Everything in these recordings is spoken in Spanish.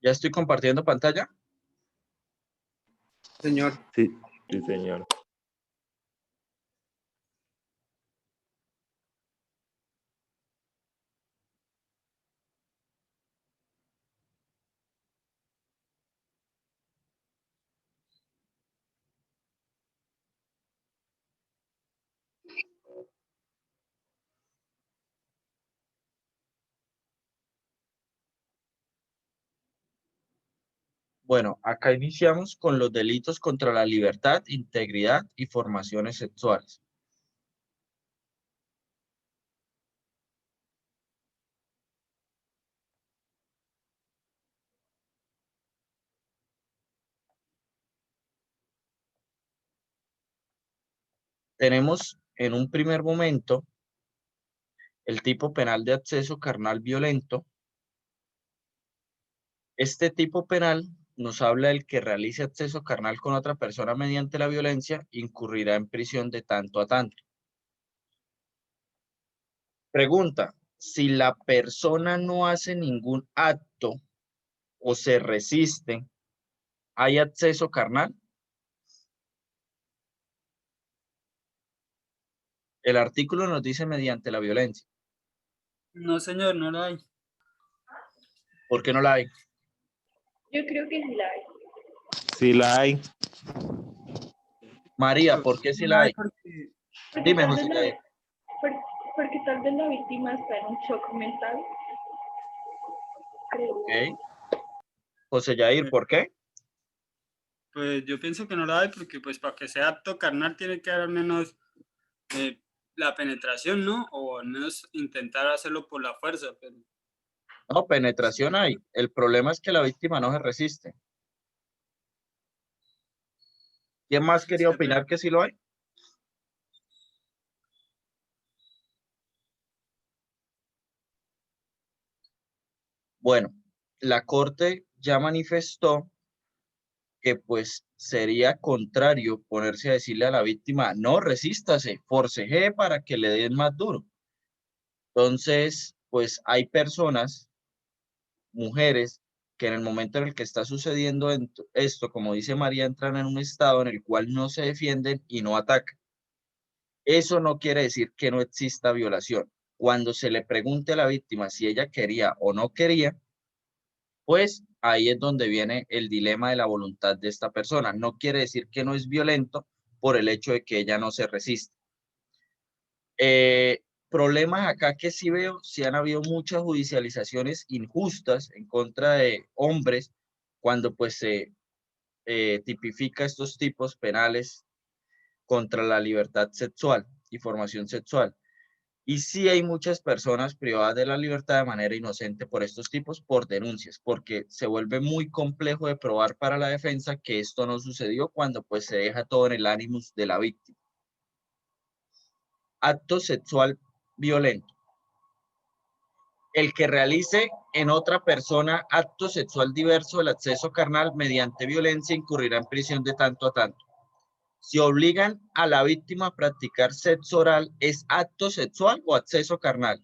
¿Ya estoy compartiendo pantalla? Señor. Sí, sí, señor. Bueno, acá iniciamos con los delitos contra la libertad, integridad y formaciones sexuales. Tenemos en un primer momento el tipo penal de acceso carnal violento. Este tipo penal nos habla del que realice acceso carnal con otra persona mediante la violencia, incurrirá en prisión de tanto a tanto. Pregunta, si la persona no hace ningún acto o se resiste, ¿hay acceso carnal? El artículo nos dice mediante la violencia. No, señor, no la hay. ¿Por qué no la hay? Yo creo que sí la hay. Sí la hay. María, ¿por qué sí la hay? Porque Porque Dime, tal José vez Yair. porque tal vez la víctima está en un shock mental. Creo. Ok. José Yair, ¿por qué? pues yo pienso que no la hay porque pues para que sea acto carnal tiene que haber al menos la penetración, ¿no? O al menos intentar hacerlo por la fuerza, pero No, penetración hay. El problema es que la víctima no se resiste. ¿Quién más quería opinar que sí lo hay? Bueno, la Corte ya manifestó que pues sería contrario ponerse a decirle a la víctima, no, resístase, forcejee para que le den más duro. Entonces, pues hay personas, mujeres, que en el momento en el que está sucediendo esto, como dice María, entran en un estado en el cual no se defienden y no atacan. Eso no quiere decir que no exista violación. Cuando se le pregunte a la víctima si ella quería o no quería, pues ahí es donde viene el dilema de la voluntad de esta persona. No quiere decir que no es violento por el hecho de que ella no se resiste. Problemas acá que sí veo, sí han habido muchas judicializaciones injustas en contra de hombres cuando pues se tipifica estos tipos penales contra la libertad sexual y formación sexual. Y sí hay muchas personas privadas de la libertad de manera inocente por estos tipos, por denuncias, porque se vuelve muy complejo de probar para la defensa que esto no sucedió cuando pues se deja todo en el ánimos de la víctima. Acto sexual violento. El que realice en otra persona acto sexual diverso del acceso carnal mediante violencia incurrirá en prisión de tanto a tanto. Si obligan a la víctima a practicar sexo oral, ¿es acto sexual o acceso carnal?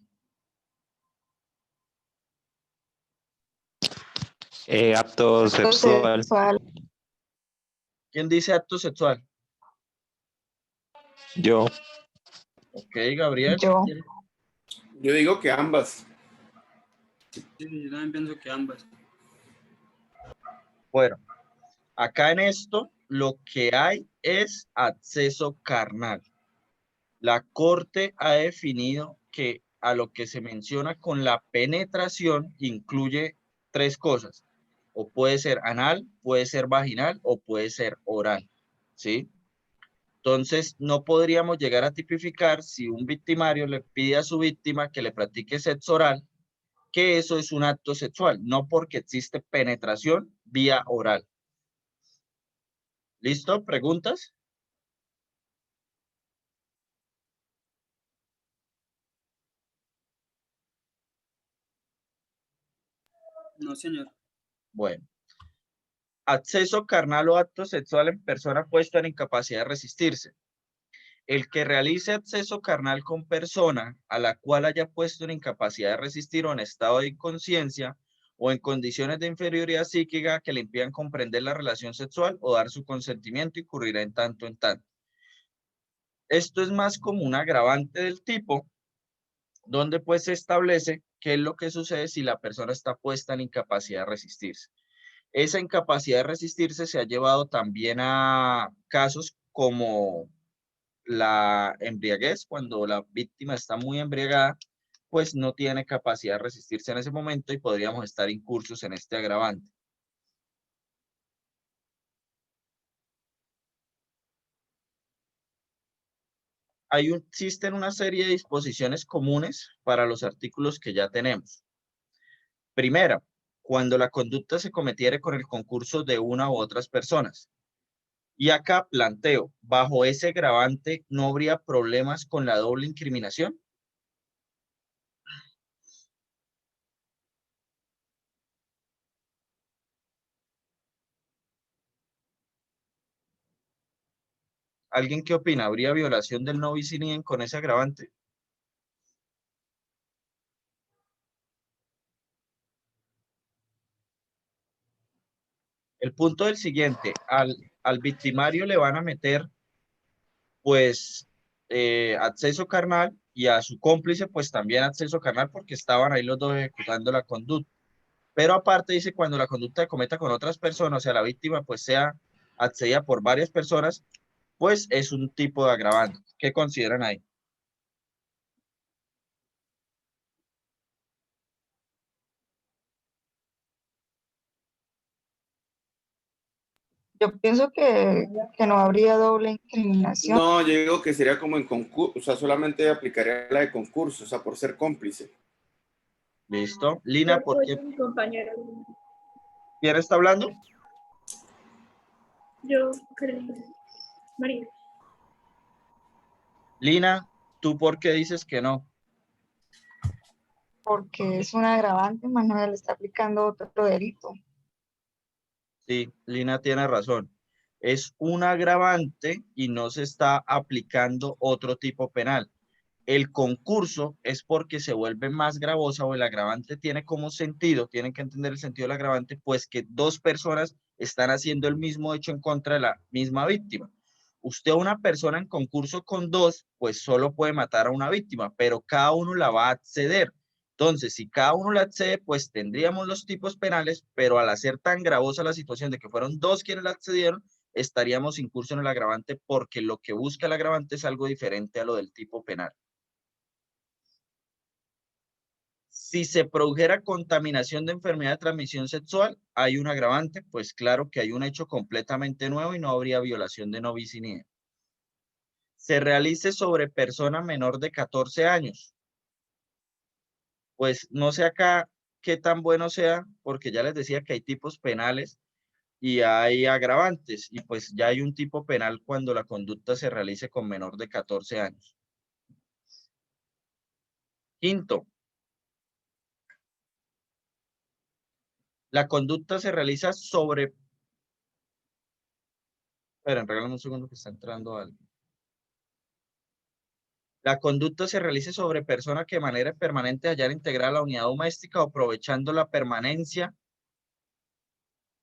Acto sexual. ¿Quién dice acto sexual? Yo. Ok, Gabriel. Yo. Yo digo que ambas. sí, yo también pienso que ambas. Bueno, acá en esto lo que hay es acceso carnal. La Corte ha definido que a lo que se menciona con la penetración incluye tres cosas. O puede ser anal, puede ser vaginal o puede ser oral, ¿sí? Entonces, no podríamos llegar a tipificar si un victimario le pide a su víctima que le practique sexo oral, que eso es un acto sexual, no porque existe penetración vía oral. ¿Listo? ¿Preguntas? No, señor. Bueno. Acceso carnal o acto sexual en persona puesta en incapacidad de resistirse. El que realice acceso carnal con persona a la cual haya puesto en incapacidad de resistir o en estado de inconsciencia o en condiciones de inferioridad psíquica que le impidan comprender la relación sexual o dar su consentimiento, incurrirá en tanto en tanto. Esto es más como un agravante del tipo, donde pues se establece qué es lo que sucede si la persona está puesta en incapacidad de resistirse. Esa incapacidad de resistirse se ha llevado también a casos como la embriaguez, cuando la víctima está muy embriagada, pues no tiene capacidad de resistirse en ese momento y podríamos estar incursos en este agravante. Existen una serie de disposiciones comunes para los artículos que ya tenemos. Primera, cuando la conducta se cometiere con el concurso de una u otras personas. Y acá planteo, bajo ese agravante, ¿no habría problemas con la doble incriminación? ¿Alguien qué opina? ¿Habría violación del no bis in idem con ese agravante? El punto es el siguiente, al victimario le van a meter pues acceso carnal y a su cómplice pues también acceso carnal porque estaban ahí los dos ejecutando la conducta. Pero aparte dice cuando la conducta se cometa con otras personas, o sea, la víctima pues sea accedida por varias personas, pues es un tipo de agravante. ¿Qué consideran ahí? Yo pienso que no habría doble incriminación. No, yo digo que sería como en concurso, o sea, solamente aplicaría la de concurso, o sea, por ser cómplice. ¿Listo? Yo Lina, ¿por apoyo qué? a mi compañero. ¿Quién está hablando? Yo creo. María. Lina, ¿tú por qué dices que no? Porque es un agravante, Manuel está aplicando otro delito. Sí, Lina tiene razón. Es un agravante y no se está aplicando otro tipo penal. El concurso es porque se vuelve más gravosa o el agravante tiene como sentido, tienen que entender el sentido del agravante, pues que dos personas están haciendo el mismo hecho en contra de la misma víctima. Usted, una persona en concurso con dos, pues solo puede matar a una víctima, pero cada uno la va a acceder. Entonces, si cada uno la accede, pues tendríamos los tipos penales, pero al hacer tan gravosa la situación de que fueron dos quienes la accedieron, estaríamos incursos en el agravante porque lo que busca el agravante es algo diferente a lo del tipo penal. Si se produjera contaminación de enfermedad de transmisión sexual, hay un agravante, pues claro que hay un hecho completamente nuevo y no habría violación de no bis in idem. Se realice sobre persona menor de 14 años. Pues no sé acá qué tan bueno sea, porque ya les decía que hay tipos penales y hay agravantes, y pues ya hay un tipo penal cuando la conducta se realice con menor de 14 años. Quinto, la conducta se realiza sobre... Esperen, regálame un segundo que está entrando algo. La conducta se realice sobre persona que de manera permanente hallar integrada a la unidad doméstica o aprovechando la permanencia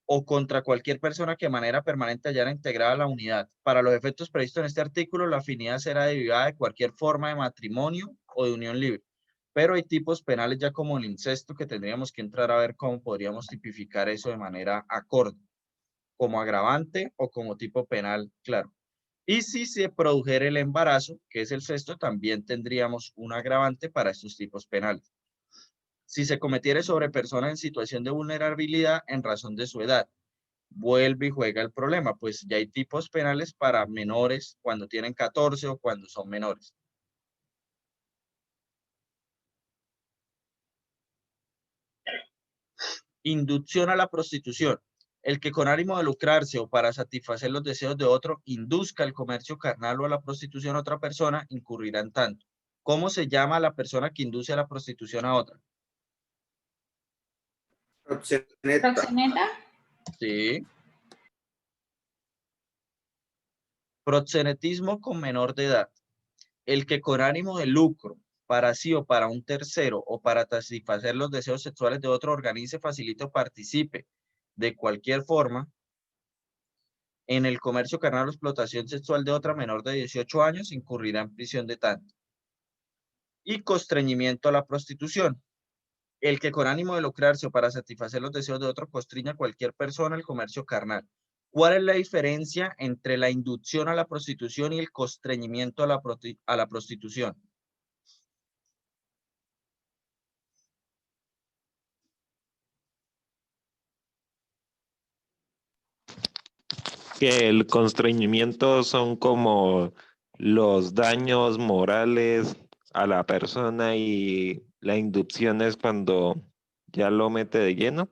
o contra cualquier persona que de manera permanente hallara integrada a la unidad. Para los efectos previstos en este artículo, la afinidad será derivada de cualquier forma de matrimonio o de unión libre. Pero hay tipos penales ya como el incesto que tendríamos que entrar a ver cómo podríamos tipificar eso de manera acorde, como agravante o como tipo penal, claro. Y si se produjera el embarazo, que es el sexto, también tendríamos un agravante para estos tipos penales. Si se cometiere sobre persona en situación de vulnerabilidad en razón de su edad, vuelve y juega el problema, pues ya hay tipos penales para menores cuando tienen 14 o cuando son menores. Inducción a la prostitución. El que con ánimo de lucrarse o para satisfacer los deseos de otro induzca el comercio carnal o a la prostitución a otra persona, incurrirá en tanto. ¿Cómo se llama a la persona que induce a la prostitución a otra? Proxeneta. ¿Proxeneta? Sí. Proxenetismo con menor de edad. El que con ánimo de lucro para sí o para un tercero o para satisfacer los deseos sexuales de otro, organice, facilite o participe de cualquier forma en el comercio carnal o explotación sexual de otra menor de 18 años, incurrirá en prisión de tanto. Y constreñimiento a la prostitución. El que con ánimo de lucrarse o para satisfacer los deseos de otro constriña a cualquier persona al comercio carnal. ¿Cuál es la diferencia entre la inducción a la prostitución y el constreñimiento a la prostitución? Que el constreñimiento son como los daños morales a la persona y la inducción es cuando ya lo mete de lleno.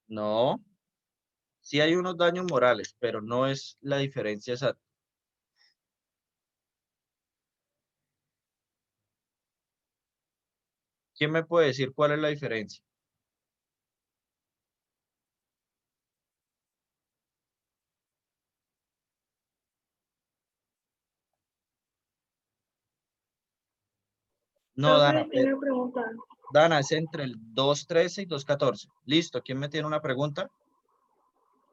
No, sí hay unos daños morales, pero no es la diferencia exacta. ¿Quién me puede decir cuál es la diferencia? No, Dana, Profe, tengo una pregunta. Dana, es entre el 2.13 y 2.14. Listo, ¿quién me tiene una pregunta?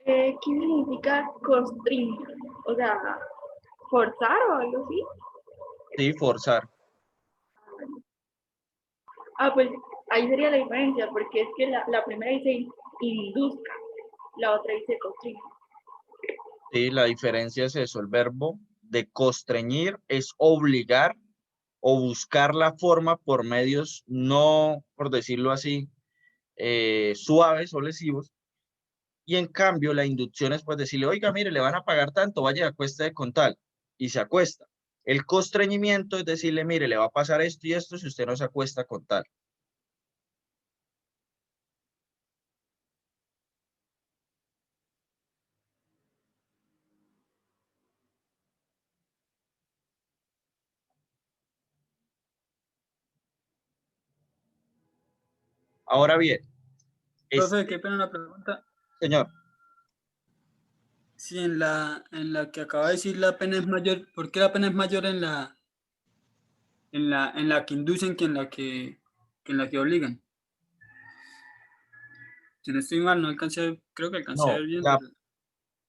¿Qué significa constriñir? O sea, ¿forzar o algo así? Sí, forzar. Ah, pues ahí sería la diferencia, porque es que la primera dice induzca, la otra dice constriñir. Sí, la diferencia es eso. El verbo de constreñir es obligar o buscar la forma por medios no, por decirlo así, suaves o lesivos. Y en cambio, la inducción es pues decirle, oiga, mire, le van a pagar tanto, vaya, acueste con tal. Y se acuesta. El constreñimiento es decirle, mire, le va a pasar esto y esto si usted no se acuesta con tal. Ahora bien, Profe, qué pena una pregunta. señor, Si en la que acaba de decir la pena es mayor, ¿por qué la pena es mayor en la que inducen que en la que obligan? Si no estoy mal, no alcancé, creo que alcancé a no, ver bien.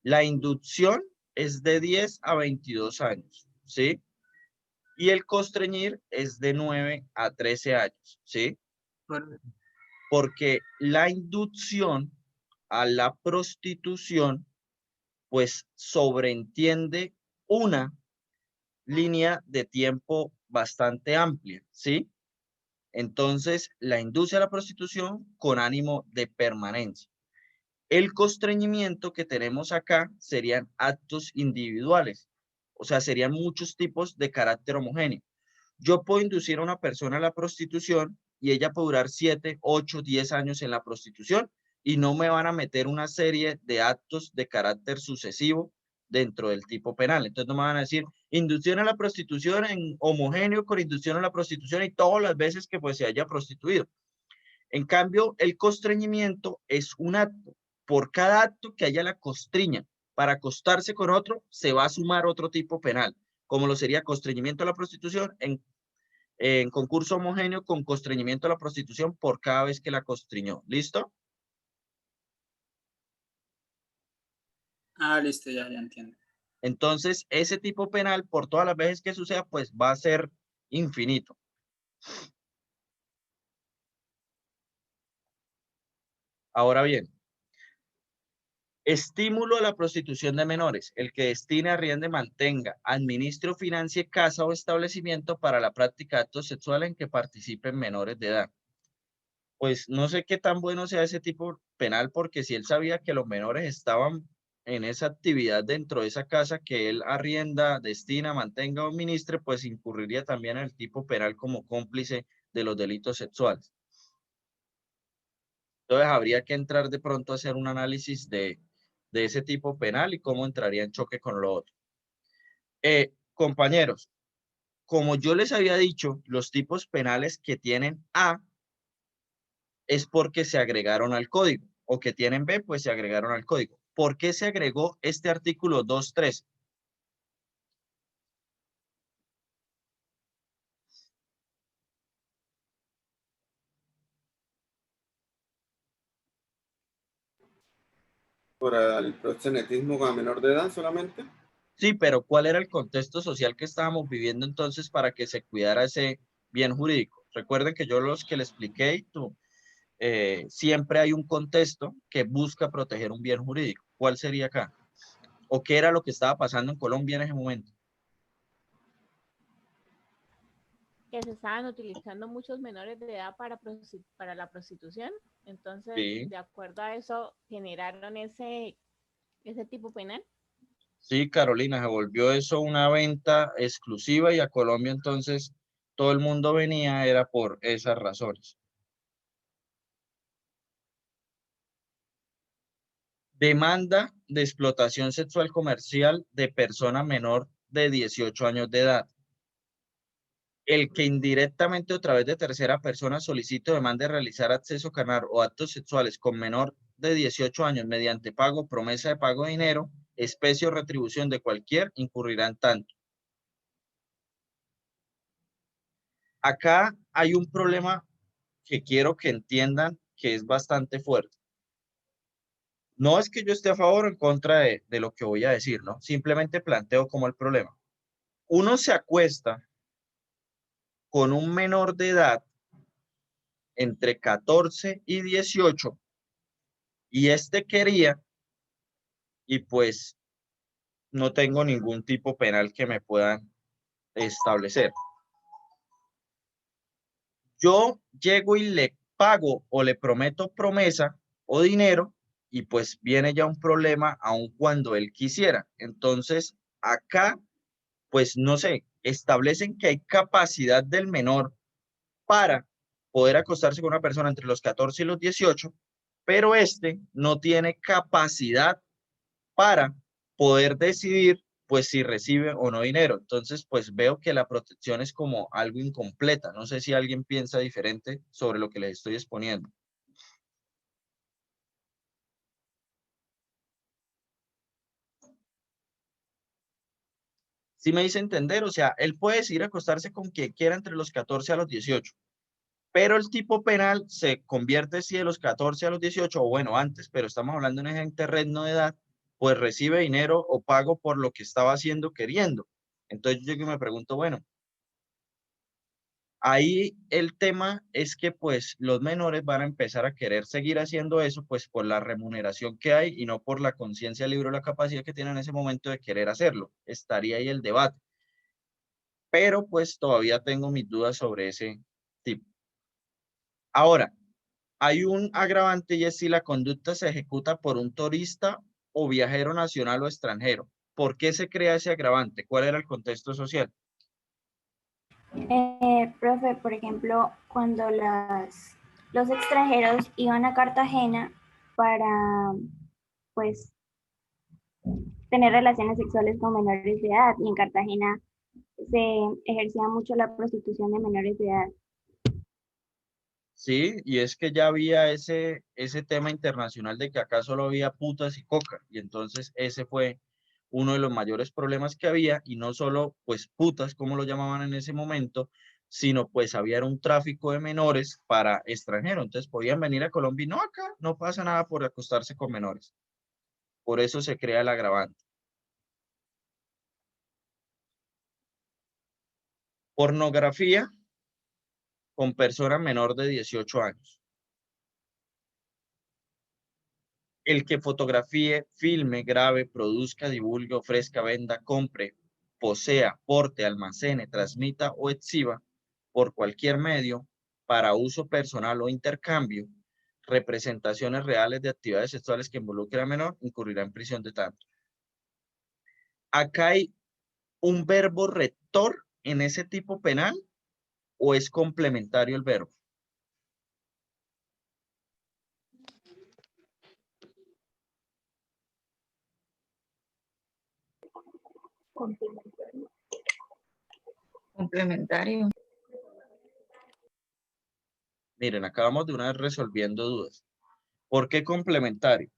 la inducción es de 10 a 22 años, ¿sí? Y el constreñir es de 9 a 13 años, ¿sí? Pero- Porque la inducción a la prostitución, pues sobreentiende una línea de tiempo bastante amplia, ¿sí? Entonces, la induce a la prostitución con ánimo de permanencia. El constreñimiento que tenemos acá serían actos individuales, o sea, serían muchos tipos de carácter homogéneo. Yo puedo inducir a una persona a la prostitución y ella puede durar 7, 8, 10 años en la prostitución y no me van a meter una serie de actos de carácter sucesivo dentro del tipo penal. Entonces no me van a decir inducción a la prostitución en homogéneo con inducción a la prostitución y todas las veces que pues se haya prostituido. En cambio, el constreñimiento es un acto. Por cada acto que haya la constriña para acostarse con otro, se va a sumar otro tipo penal, como lo sería constreñimiento a la prostitución en concurso homogéneo con constreñimiento a la prostitución por cada vez que la constriñó. ¿Listo? Ah, listo, ya entiendo. Entonces, ese tipo penal, por todas las veces que suceda, pues va a ser infinito. Ahora bien, estímulo a la prostitución de menores. El que destine, arriende, mantenga, administre o financie casa o establecimiento para la práctica de actos sexuales en que participen menores de edad. Pues no sé qué tan bueno sea ese tipo penal, porque si él sabía que los menores estaban en esa actividad dentro de esa casa que él arrienda, destina, mantenga o administre, pues incurriría también en el tipo penal como cómplice de los delitos sexuales. Entonces habría que entrar de pronto a hacer un análisis de ese tipo penal y cómo entraría en choque con lo otro. Compañeros, como yo les había dicho, los tipos penales que tienen A es porque se agregaron al código, o que tienen B, pues se agregaron al código. ¿Por qué se agregó este artículo 2.3? para el proxenetismo a menor de edad solamente. Sí, pero ¿cuál era el contexto social que estábamos viviendo entonces para que se cuidara ese bien jurídico? Recuerden que yo los que le expliqué, y tú, siempre hay un contexto que busca proteger un bien jurídico. ¿Cuál sería acá? ¿O qué era lo que estaba pasando en Colombia en ese momento? Que se estaban utilizando muchos menores de edad para la prostitución. Entonces, Sí, de acuerdo a eso, generaron ese tipo penal. sí, Carolina, se volvió eso una venta exclusiva y a Colombia entonces todo el mundo venía, era por esas razones. Demanda de explotación sexual comercial de persona menor de 18 años de edad. El que indirectamente o a través de tercera persona solicite o demande realizar acceso carnal o actos sexuales con menor de 18 años mediante pago, promesa de pago de dinero, especie o retribución de cualquier, incurrirá en tanto. Acá hay un problema que quiero que entiendan que es bastante fuerte. No es que yo esté a favor o en contra de lo que voy a decir, ¿no? Simplemente planteo como el problema. Uno se acuesta con un menor de edad entre 14 y 18 y este quería y pues no tengo ningún tipo penal que me puedan establecer. Yo llego y le pago o le prometo promesa o dinero y pues viene ya un problema aun cuando él quisiera. Entonces, acá, pues no sé, establecen que hay capacidad del menor para poder acostarse con una persona entre los 14 y los 18, pero este no tiene capacidad para poder decidir pues si recibe o no dinero. Entonces, pues veo que la protección es como algo incompleta. No sé si alguien piensa diferente sobre lo que les estoy exponiendo. Si me dice entender, o sea, él puede decidir acostarse con quien quiera entre los 14 a los 18, pero el tipo penal se convierte si de los 14 a los 18, o bueno, antes, pero estamos hablando de un ente terreno de edad, pues recibe dinero o pago por lo que estaba haciendo queriendo. Entonces yo me pregunto, bueno, ahí el tema es que pues los menores van a empezar a querer seguir haciendo eso pues por la remuneración que hay y no por la conciencia libre o la capacidad que tienen en ese momento de querer hacerlo. Estaría ahí el debate. Pero pues todavía tengo mis dudas sobre ese tipo. Ahora, hay un agravante y es si la conducta se ejecuta por un turista o viajero nacional o extranjero. ¿Por qué se crea ese agravante? ¿Cuál era el contexto social? Profe, por ejemplo, cuando los extranjeros iban a Cartagena para, pues, tener relaciones sexuales con menores de edad, y en Cartagena se ejercía mucho la prostitución de menores de edad. Sí, y es que ya había ese tema internacional de que acá solo había putas y coca, y entonces ese fue uno de los mayores problemas que había, y no solo pues putas, como lo llamaban en ese momento, sino pues había un tráfico de menores para extranjeros, entonces podían venir a Colombia y no, acá no pasa nada por acostarse con menores, por eso se crea el agravante. Pornografía con persona menor de 18 años. El que fotografíe, filme, grabe, produzca, divulgue, ofrezca, venda, compre, posea, porte, almacene, transmita o exhiba por cualquier medio para uso personal o intercambio representaciones reales de actividades sexuales que involucren a menor, incurrirá en prisión de tanto. ¿Acá hay un verbo rector en ese tipo penal o es complementario el verbo? Complementario. Complementario. Miren, acabamos de una vez resolviendo dudas. ¿Por qué complementario?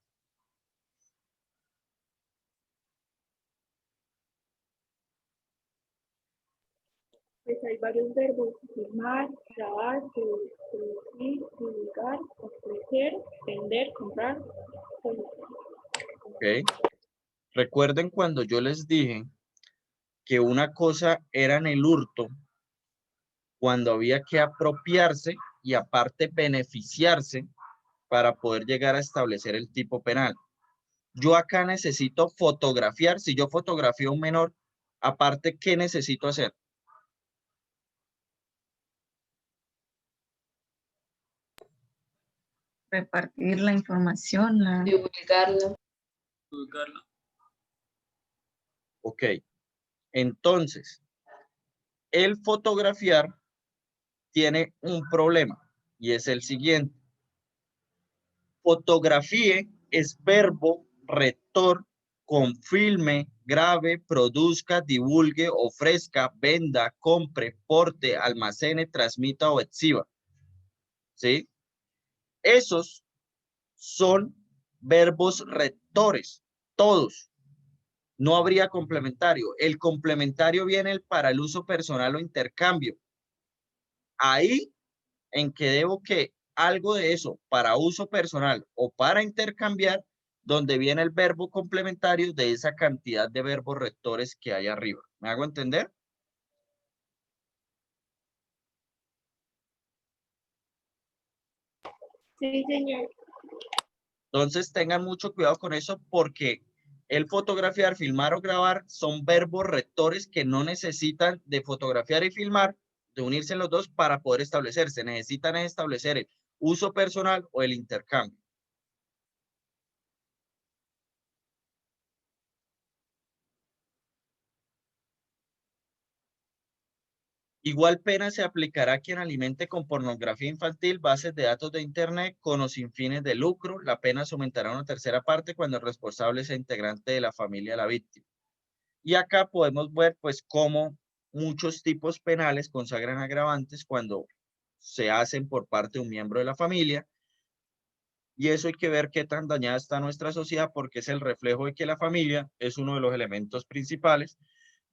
Pues hay varios verbos: firmar, grabar, producir, divulgar, ofrecer, vender, comprar. Pues, ¿Ok? Recuerden cuando yo les dije que una cosa era en el hurto, cuando había que apropiarse y aparte beneficiarse para poder llegar a establecer el tipo penal. Yo acá necesito fotografiar. Si yo fotografío a un menor, aparte, ¿qué necesito hacer? Repartir la información, Divulgarlo. Juzgarla. Ok. Entonces, el fotografiar tiene un problema y es el siguiente. Fotografíe es verbo rector, confirme, grabe, produzca, divulgue, ofrezca, venda, compre, porte, almacene, transmita o exhiba. ¿Sí? Esos son verbos rectores, todos. No habría complementario. El complementario viene para el uso personal o intercambio. Ahí en que debo que algo de eso para uso personal o para intercambiar, donde viene el verbo complementario de esa cantidad de verbos rectores que hay arriba. ¿Me hago entender? Sí, señor. Entonces tengan mucho cuidado con eso porque el fotografiar, filmar o grabar son verbos rectores que no necesitan de fotografiar y filmar, de unirse los dos para poder establecerse. Necesitan establecer el uso personal o el intercambio. Igual pena se aplicará a quien alimente con pornografía infantil, bases de datos de Internet con o sin fines de lucro. La pena se aumentará a una tercera parte cuando el responsable sea integrante de la familia de la víctima. Y acá podemos ver pues cómo muchos tipos penales consagran agravantes cuando se hacen por parte de un miembro de la familia. Y eso hay que ver qué tan dañada está nuestra sociedad porque es el reflejo de que la familia es uno de los elementos principales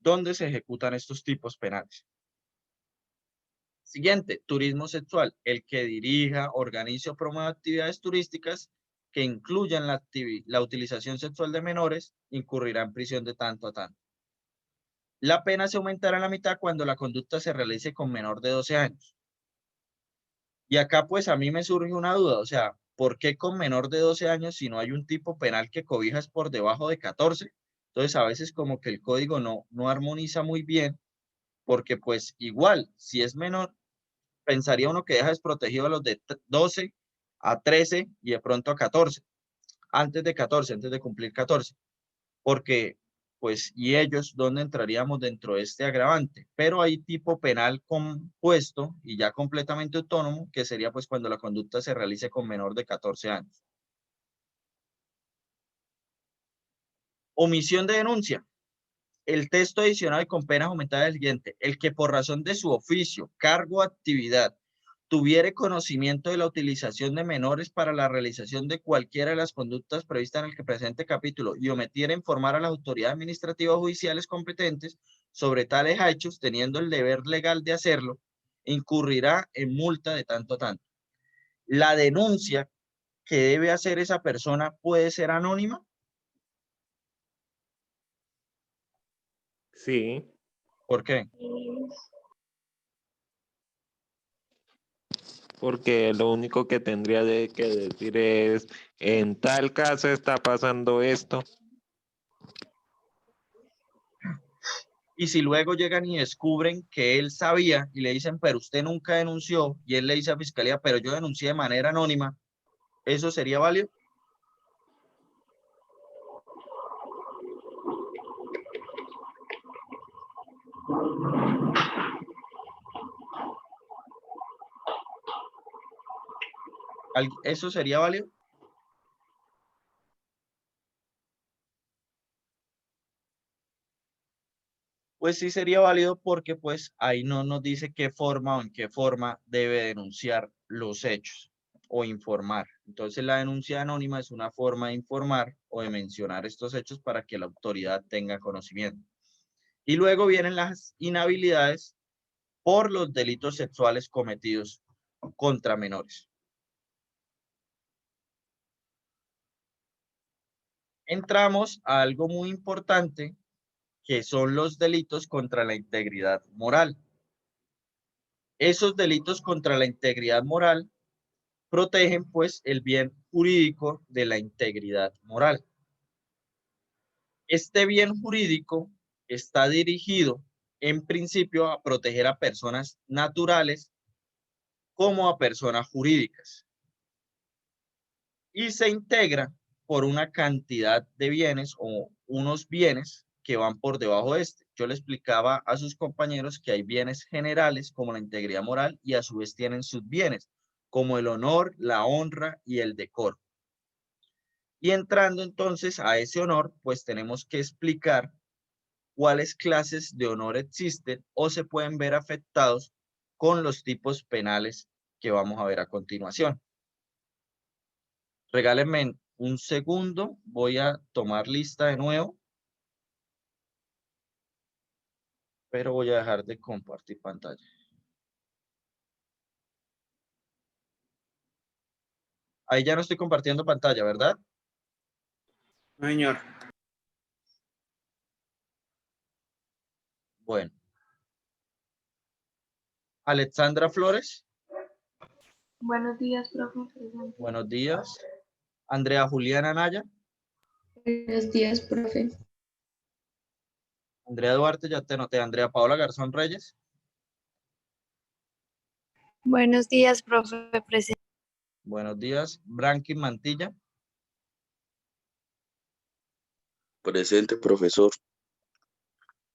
donde se ejecutan estos tipos penales. Siguiente, turismo sexual. El que dirija, organice o promueva actividades turísticas que incluyan la utilización sexual de menores incurrirá en prisión de tanto a tanto. La pena se aumentará a la mitad cuando la conducta se realice con menor de 12 años. Y acá pues a mí me surge una duda, o sea, ¿por qué con menor de 12 años si no hay un tipo penal que cobijas por debajo de 14? Entonces a veces como que el código no armoniza muy bien porque pues igual, si es menor, pensaría uno que deja desprotegido a los de 12 a 13 y de pronto a 14, antes de 14, antes de cumplir 14, porque pues, ¿y ellos dónde entraríamos dentro de este agravante? Pero hay tipo penal compuesto y ya completamente autónomo, que sería pues cuando la conducta se realice con menor de 14 años. Omisión de denuncia. El texto adicional con penas aumentadas es el siguiente: el que por razón de su oficio, cargo o actividad tuviere conocimiento de la utilización de menores para la realización de cualquiera de las conductas previstas en el presente capítulo y omitiera informar a las autoridades administrativas o judiciales competentes sobre tales hechos, teniendo el deber legal de hacerlo, incurrirá en multa de tanto a tanto. La denuncia que debe hacer esa persona puede ser anónima. Sí, ¿Por qué? porque lo único que tendría que decir es, en tal caso está pasando esto. Y si luego llegan y descubren que él sabía y le dicen, pero usted nunca denunció, y él le dice a fiscalía, pero yo denuncié de manera anónima, ¿eso sería válido? ¿Eso sería válido? Pues sí sería válido porque pues ahí no nos dice qué forma o en qué forma debe denunciar los hechos o informar. Entonces la denuncia anónima es una forma de informar o de mencionar estos hechos para que la autoridad tenga conocimiento. Y luego vienen las inhabilidades por los delitos sexuales cometidos contra menores. entramos a algo muy importante, que son los delitos contra la integridad moral. Esos delitos contra la integridad moral protegen, pues, el bien jurídico de la integridad moral. Este bien jurídico está dirigido, en principio, a proteger a personas naturales como a personas jurídicas. Y se integra por una cantidad de bienes o unos bienes que van por debajo de este. Yo le explicaba a sus compañeros que hay bienes generales como la integridad moral y a su vez tienen subbienes como el honor, la honra y el decoro. Y entrando entonces a ese honor, pues tenemos que explicar cuáles clases de honor existen o se pueden ver afectados con los tipos penales que vamos a ver a continuación. Regálenme un segundo, voy a tomar lista de nuevo, pero voy a dejar de compartir pantalla. Ahí ya no estoy compartiendo pantalla, ¿verdad? No, señor. Bueno. Alexandra Flores. Buenos días, profe. Presente. Buenos días. Andrea Juliana Naya. Buenos días, profe. Andrea Duarte, ya te anoté. Andrea Paola Garzón Reyes. Buenos días, profe. Presente. Buenos días. Brankin Mantilla. Presente, profesor.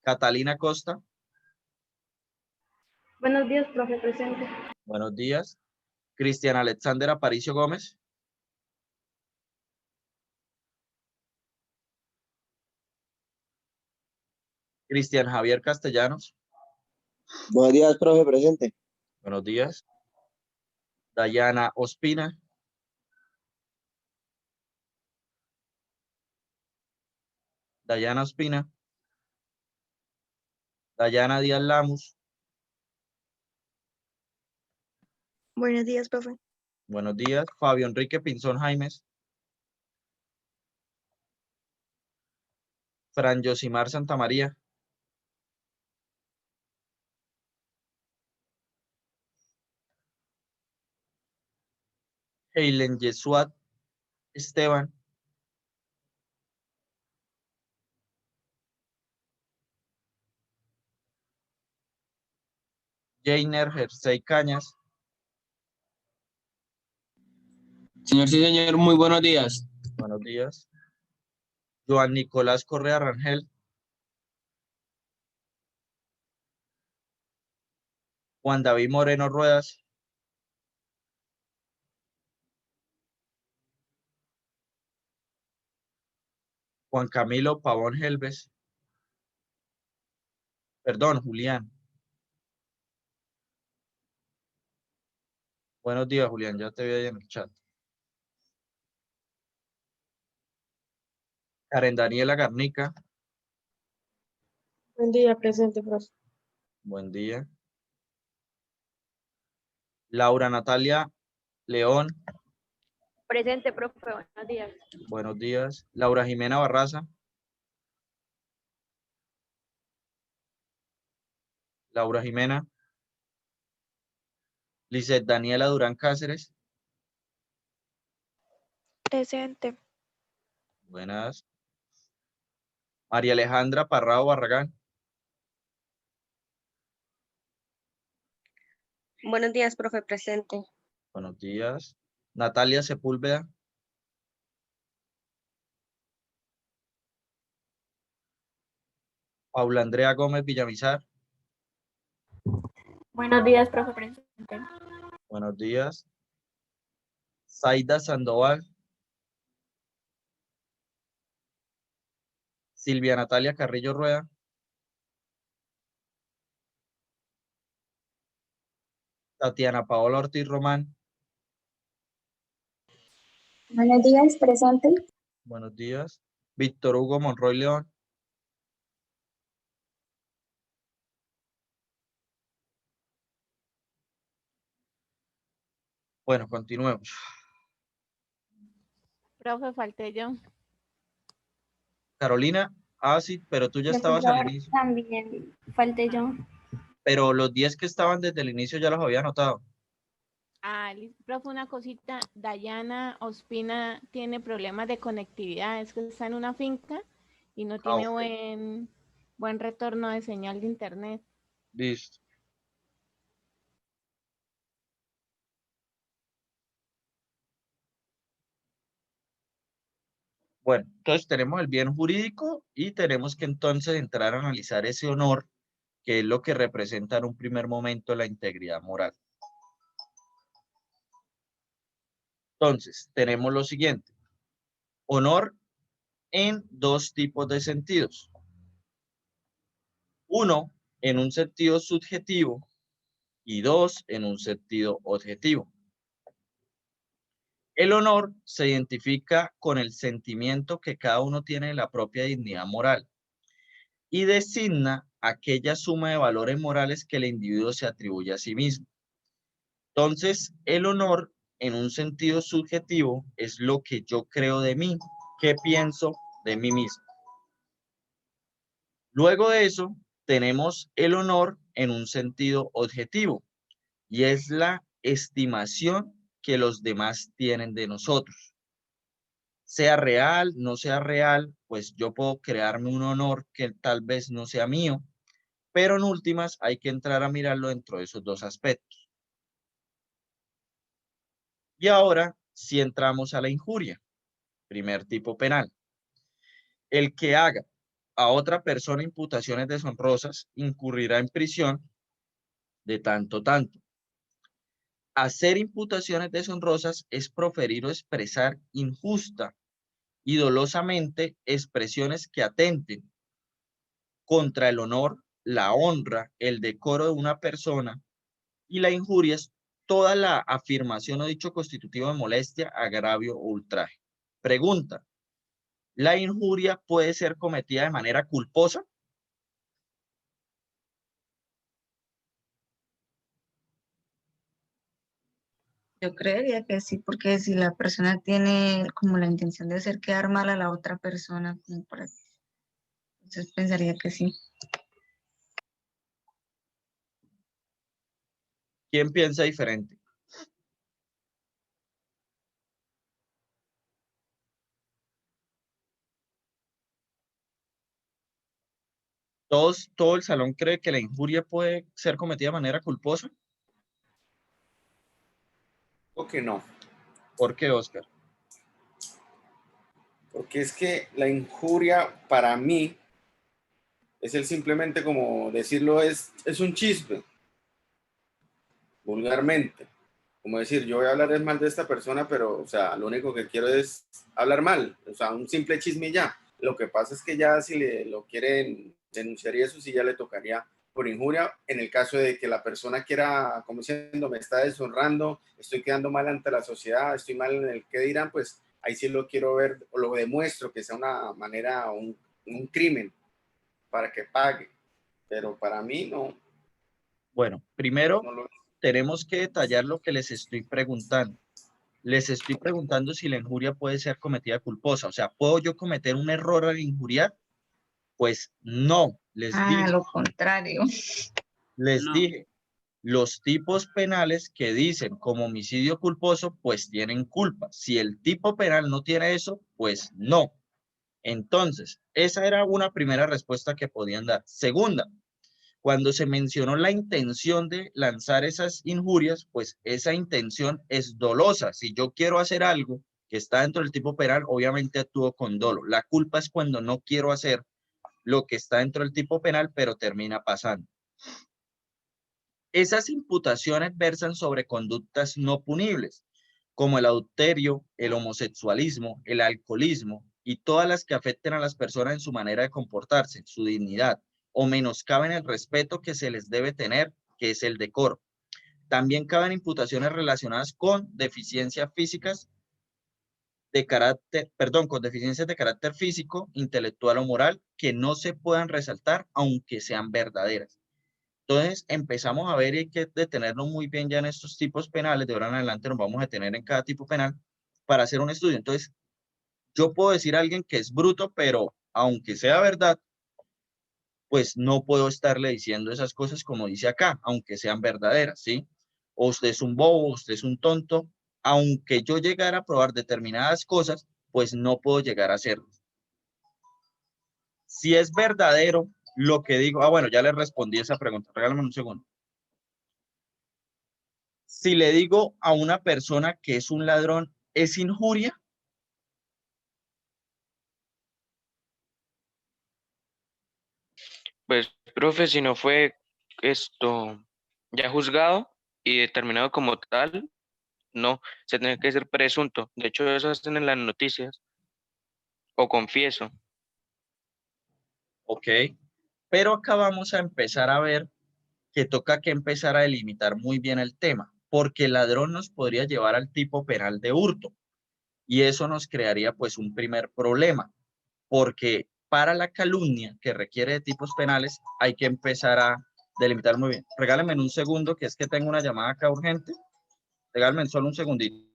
Catalina Costa. Buenos días, profe, presente. Buenos días. Cristian Alexander Aparicio Gómez. Cristian Javier Castellanos. Buenos días, profe, presente. Buenos días. Dayana Ospina. Dayana Ospina. Dayana Díaz Lamus. Buenos días, profe. Buenos días. Fabio Enrique Pinzón Jaimes. Fran Yosimar Santamaría. Heilen Yesuat Esteban. Jainer Jersey Cañas. Señor, sí, señor, muy buenos días. Buenos días. Joan Nicolás Correa Rangel. Juan David Moreno Ruedas. Juan Camilo Pavón Helves. Perdón, Julián. Buenos días, Julián. Ya te vi ahí en el chat. Karen Daniela Garnica. Buen día, presente, profe. Buen día. Laura Natalia León. Presente, profe. Buenos días. Buenos días. Laura Jimena Barraza. Laura Jimena. Lizeth Daniela Durán Cáceres. Presente. Buenas. María Alejandra Parrado Barragán. Buenos días, profe, presente. Buenos días. Natalia Sepúlveda. Paula Andrea Gómez Villamizar. Buenos días, profe, presente. Buenos días. Zaida Sandoval. Silvia Natalia Carrillo Rueda. Tatiana Paola Ortiz Román. Buenos días, presente. Buenos días. Víctor Hugo Monroy León. Bueno, continuemos. Profe, falté yo. Carolina, sí, pero tú ya estabas al inicio. También falté yo. Pero los 10 que estaban desde el inicio ya los había anotado. Profe, una cosita, Dayana Ospina tiene problemas de conectividad, es que está en una finca y no tiene Ok. buen retorno de señal de internet. Listo. Bueno, entonces tenemos el bien jurídico y tenemos que entonces entrar a analizar ese honor, que es lo que representa en un primer momento la integridad moral. Entonces, tenemos lo siguiente. Honor en dos tipos de sentidos. Uno, en un sentido subjetivo y dos, en un sentido objetivo. El honor se identifica con el sentimiento que cada uno tiene de la propia dignidad moral y designa aquella suma de valores morales que el individuo se atribuye a sí mismo. Entonces, el honor en un sentido subjetivo es lo que yo creo de mí, qué pienso de mí mismo. Luego de eso, tenemos el honor en un sentido objetivo y es la estimación que los demás tienen de nosotros. Sea real, no sea real, pues yo puedo crearme un honor que tal vez no sea mío, pero en últimas hay que entrar a mirarlo dentro de esos dos aspectos. Y ahora, si entramos a la injuria, primer tipo penal. El que haga a otra persona imputaciones deshonrosas incurrirá en prisión de tanto. Hacer imputaciones deshonrosas es proferir o expresar injusta y dolosamente expresiones que atenten contra el honor, la honra, el decoro de una persona, y la injuria es toda la afirmación o dicho constitutivo de molestia, agravio o ultraje. Pregunta: ¿la injuria puede ser cometida de manera culposa? Yo creería que sí, porque si la persona tiene como la intención de hacer quedar mal a la otra persona, entonces pensaría que sí. ¿Quién piensa diferente? ¿Todo el salón cree que la injuria puede ser cometida de manera culposa? O que no. ¿Por qué, Oscar? Porque es que la injuria para mí es el simplemente como decirlo, es un chisme, vulgarmente. Como decir, yo voy a hablar mal de esta persona, pero, o sea, lo único que quiero es hablar mal, o sea, un simple chisme y ya. Lo que pasa es que ya si lo quieren denunciar y eso sí ya le tocaría por injuria, en el caso de que la persona quiera, como diciendo, me está deshonrando, estoy quedando mal ante la sociedad, estoy mal en el que dirán, pues ahí sí lo quiero ver o lo demuestro que sea una manera, un crimen para que pague, pero para mí no. Bueno, primero No lo... tenemos que detallar lo que les estoy preguntando. Les estoy preguntando si la injuria puede ser cometida culposa. O sea, ¿puedo yo cometer un error al injuriar? Pues no, les dije. Lo contrario. Les No. dije, los tipos penales que dicen como homicidio culposo, pues tienen culpa. Si el tipo penal no tiene eso, pues no. Entonces, esa era una primera respuesta que podían dar. Segunda, cuando se mencionó la intención de lanzar esas injurias, pues esa intención es dolosa. Si yo quiero hacer algo que está dentro del tipo penal, obviamente actúo con dolo. La culpa es cuando no quiero hacer lo que está dentro del tipo penal, pero termina pasando. Esas imputaciones versan sobre conductas no punibles, como el adulterio, el homosexualismo, el alcoholismo y todas las que afecten a las personas en su manera de comportarse, su dignidad, o menoscaben el respeto que se les debe tener, que es el decoro. También caben imputaciones relacionadas con deficiencias físicas de carácter, con deficiencias de carácter físico, intelectual o moral que no se puedan resaltar aunque sean verdaderas. Entonces empezamos a ver y hay que detenernos muy bien ya en estos tipos penales. De ahora en adelante nos vamos a detener en cada tipo penal para hacer un estudio. Entonces, yo puedo decir a alguien que es bruto, pero aunque sea verdad, pues no puedo estarle diciendo esas cosas como dice acá, aunque sean verdaderas, ¿sí? O usted es un bobo, usted es un tonto, aunque yo llegara a probar determinadas cosas, pues no puedo llegar a hacerlo. Si es verdadero lo que digo, bueno, ya le respondí esa pregunta, regálame un segundo. Si le digo a una persona que es un ladrón, ¿es injuria? Pues, profe, si no fue esto ya juzgado y determinado como tal, no, se tiene que ser presunto. De hecho, eso hacen en las noticias. O confieso. Ok, pero acá vamos a empezar a ver que toca que empezar a delimitar muy bien el tema, porque el ladrón nos podría llevar al tipo penal de hurto y eso nos crearía pues un primer problema, porque para la calumnia que requiere de tipos penales hay que empezar a delimitar muy bien. Regálenme un segundo, que es que tengo una llamada acá urgente. Regálenme solo un segundito.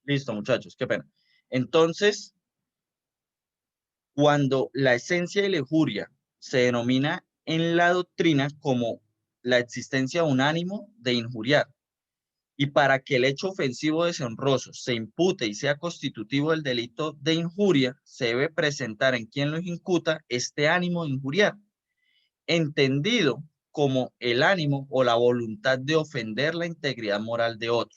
Listo, muchachos, qué pena. Entonces, cuando la esencia de la injuria se denomina en la doctrina como la existencia de un ánimo de injuriar, y para que el hecho ofensivo deshonroso se impute y sea constitutivo del delito de injuria, se debe presentar en quien lo imputa este ánimo de injuriar, entendido como el ánimo o la voluntad de ofender la integridad moral de otro.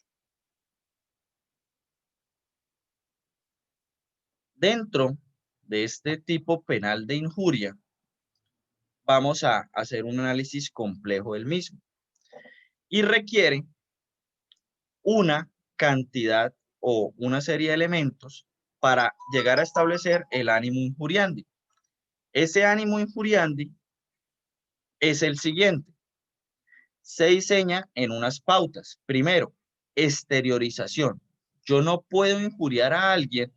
Dentro de este tipo penal de injuria, vamos a hacer un análisis complejo del mismo y requiere una cantidad o una serie de elementos para llegar a establecer el ánimo injuriandi. Ese ánimo injuriandi es el siguiente. Se diseña en unas pautas. Primero, exteriorización. Yo no puedo injuriar a alguien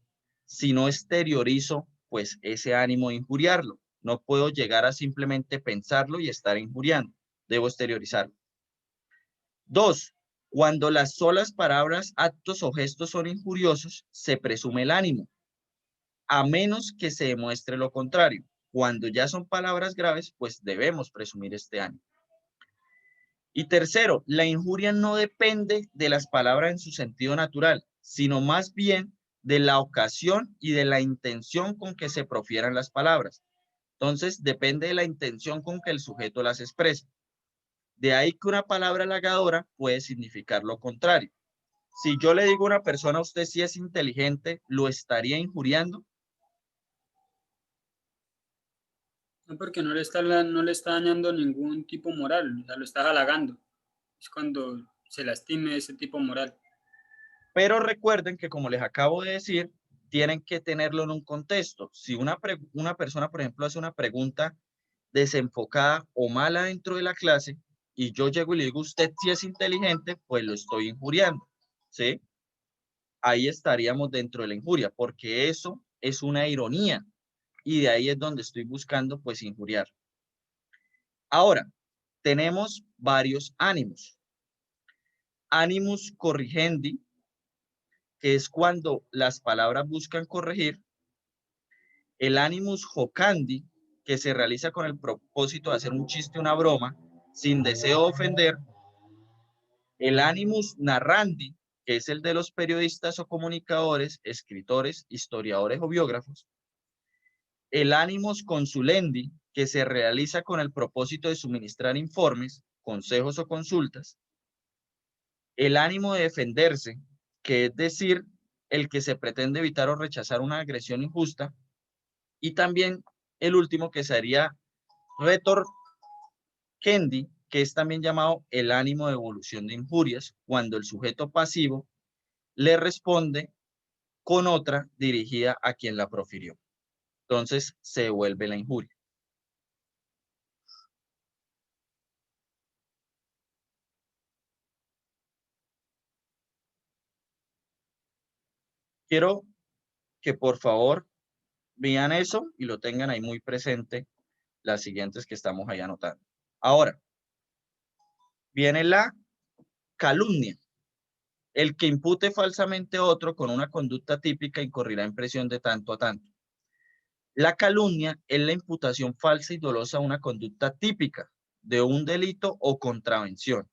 si no exteriorizo pues ese ánimo de injuriarlo. No puedo llegar a simplemente pensarlo y estar injuriando. Debo exteriorizarlo. Dos, cuando las solas palabras, actos o gestos son injuriosos, se presume el ánimo, a menos que se demuestre lo contrario. Cuando ya son palabras graves, pues debemos presumir este ánimo. Y tercero, la injuria no depende de las palabras en su sentido natural, sino más bien de la ocasión y de la intención con que se profieran las palabras. Entonces, depende de la intención con que el sujeto las expresa. De ahí que una palabra halagadora puede significar lo contrario. Si yo le digo a una persona, usted sí es inteligente, ¿lo estaría injuriando? No, porque no le está dañando ningún tipo moral, o sea, lo está halagando. Es cuando se lastime ese tipo moral. Pero recuerden que, como les acabo de decir, tienen que tenerlo en un contexto. Si una persona, por ejemplo, hace una pregunta desenfocada o mala dentro de la clase y yo llego y le digo, usted sí es inteligente, pues lo estoy injuriando, ¿sí? Ahí estaríamos dentro de la injuria, porque eso es una ironía y de ahí es donde estoy buscando, pues, injuriar. Ahora, tenemos varios ánimos. Animus corrigendi, que es cuando las palabras buscan corregir. El animus jocandi, que se realiza con el propósito de hacer un chiste, una broma, sin deseo de ofender. El animus narrandi, que es el de los periodistas o comunicadores, escritores, historiadores o biógrafos. El animus consulendi, que se realiza con el propósito de suministrar informes, consejos o consultas. El ánimo de defenderse, que es decir, el que se pretende evitar o rechazar una agresión injusta. Y también el último, que sería retorquendi, que es también llamado el ánimo de evolución de injurias, cuando el sujeto pasivo le responde con otra dirigida a quien la profirió. Entonces se devuelve la injuria. Quiero que por favor vean eso y lo tengan ahí muy presente, las siguientes que estamos ahí anotando. Ahora, viene la calumnia. El que impute falsamente a otro con una conducta típica incurrirá en prisión de tanto a tanto. La calumnia es la imputación falsa y dolosa a una conducta típica de un delito o contravención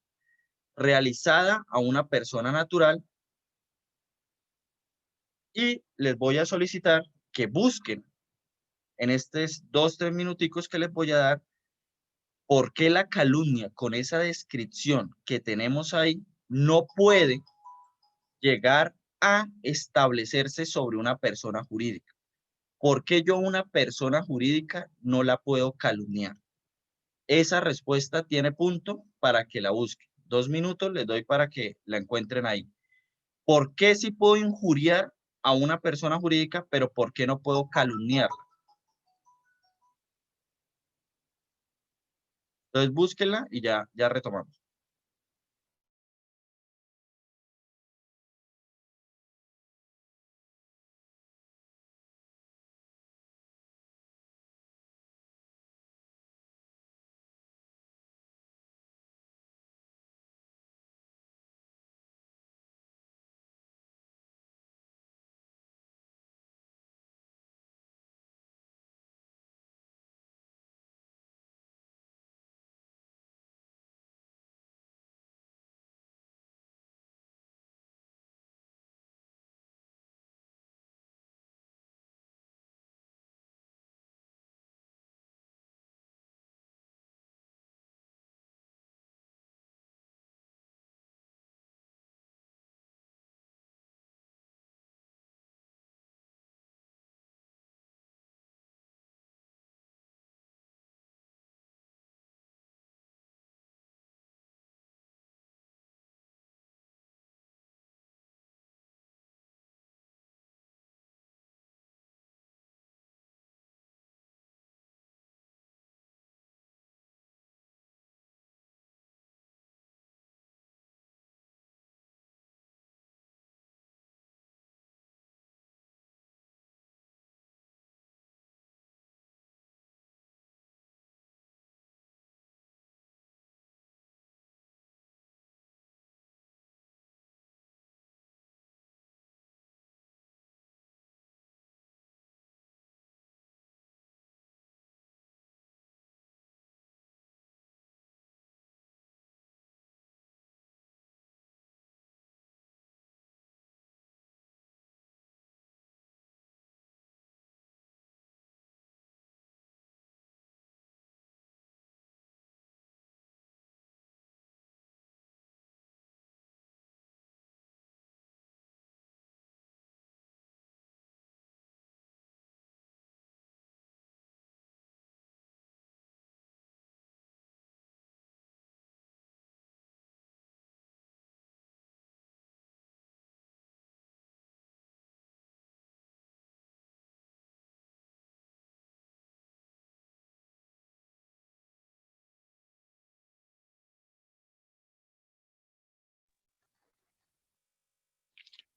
realizada a una persona natural, y les voy a solicitar que busquen en estos 2-3 minuticos que les voy a dar por qué la calumnia con esa descripción que tenemos ahí no puede llegar a establecerse sobre una persona jurídica. ¿Por qué yo una persona jurídica no la puedo calumniar? Esa respuesta tiene punto para que la busquen. 2 minutos les doy para que la encuentren ahí. ¿Por qué sí puedo injuriar a una persona jurídica, pero por qué no puedo calumniarla? Entonces búsquenla y ya retomamos.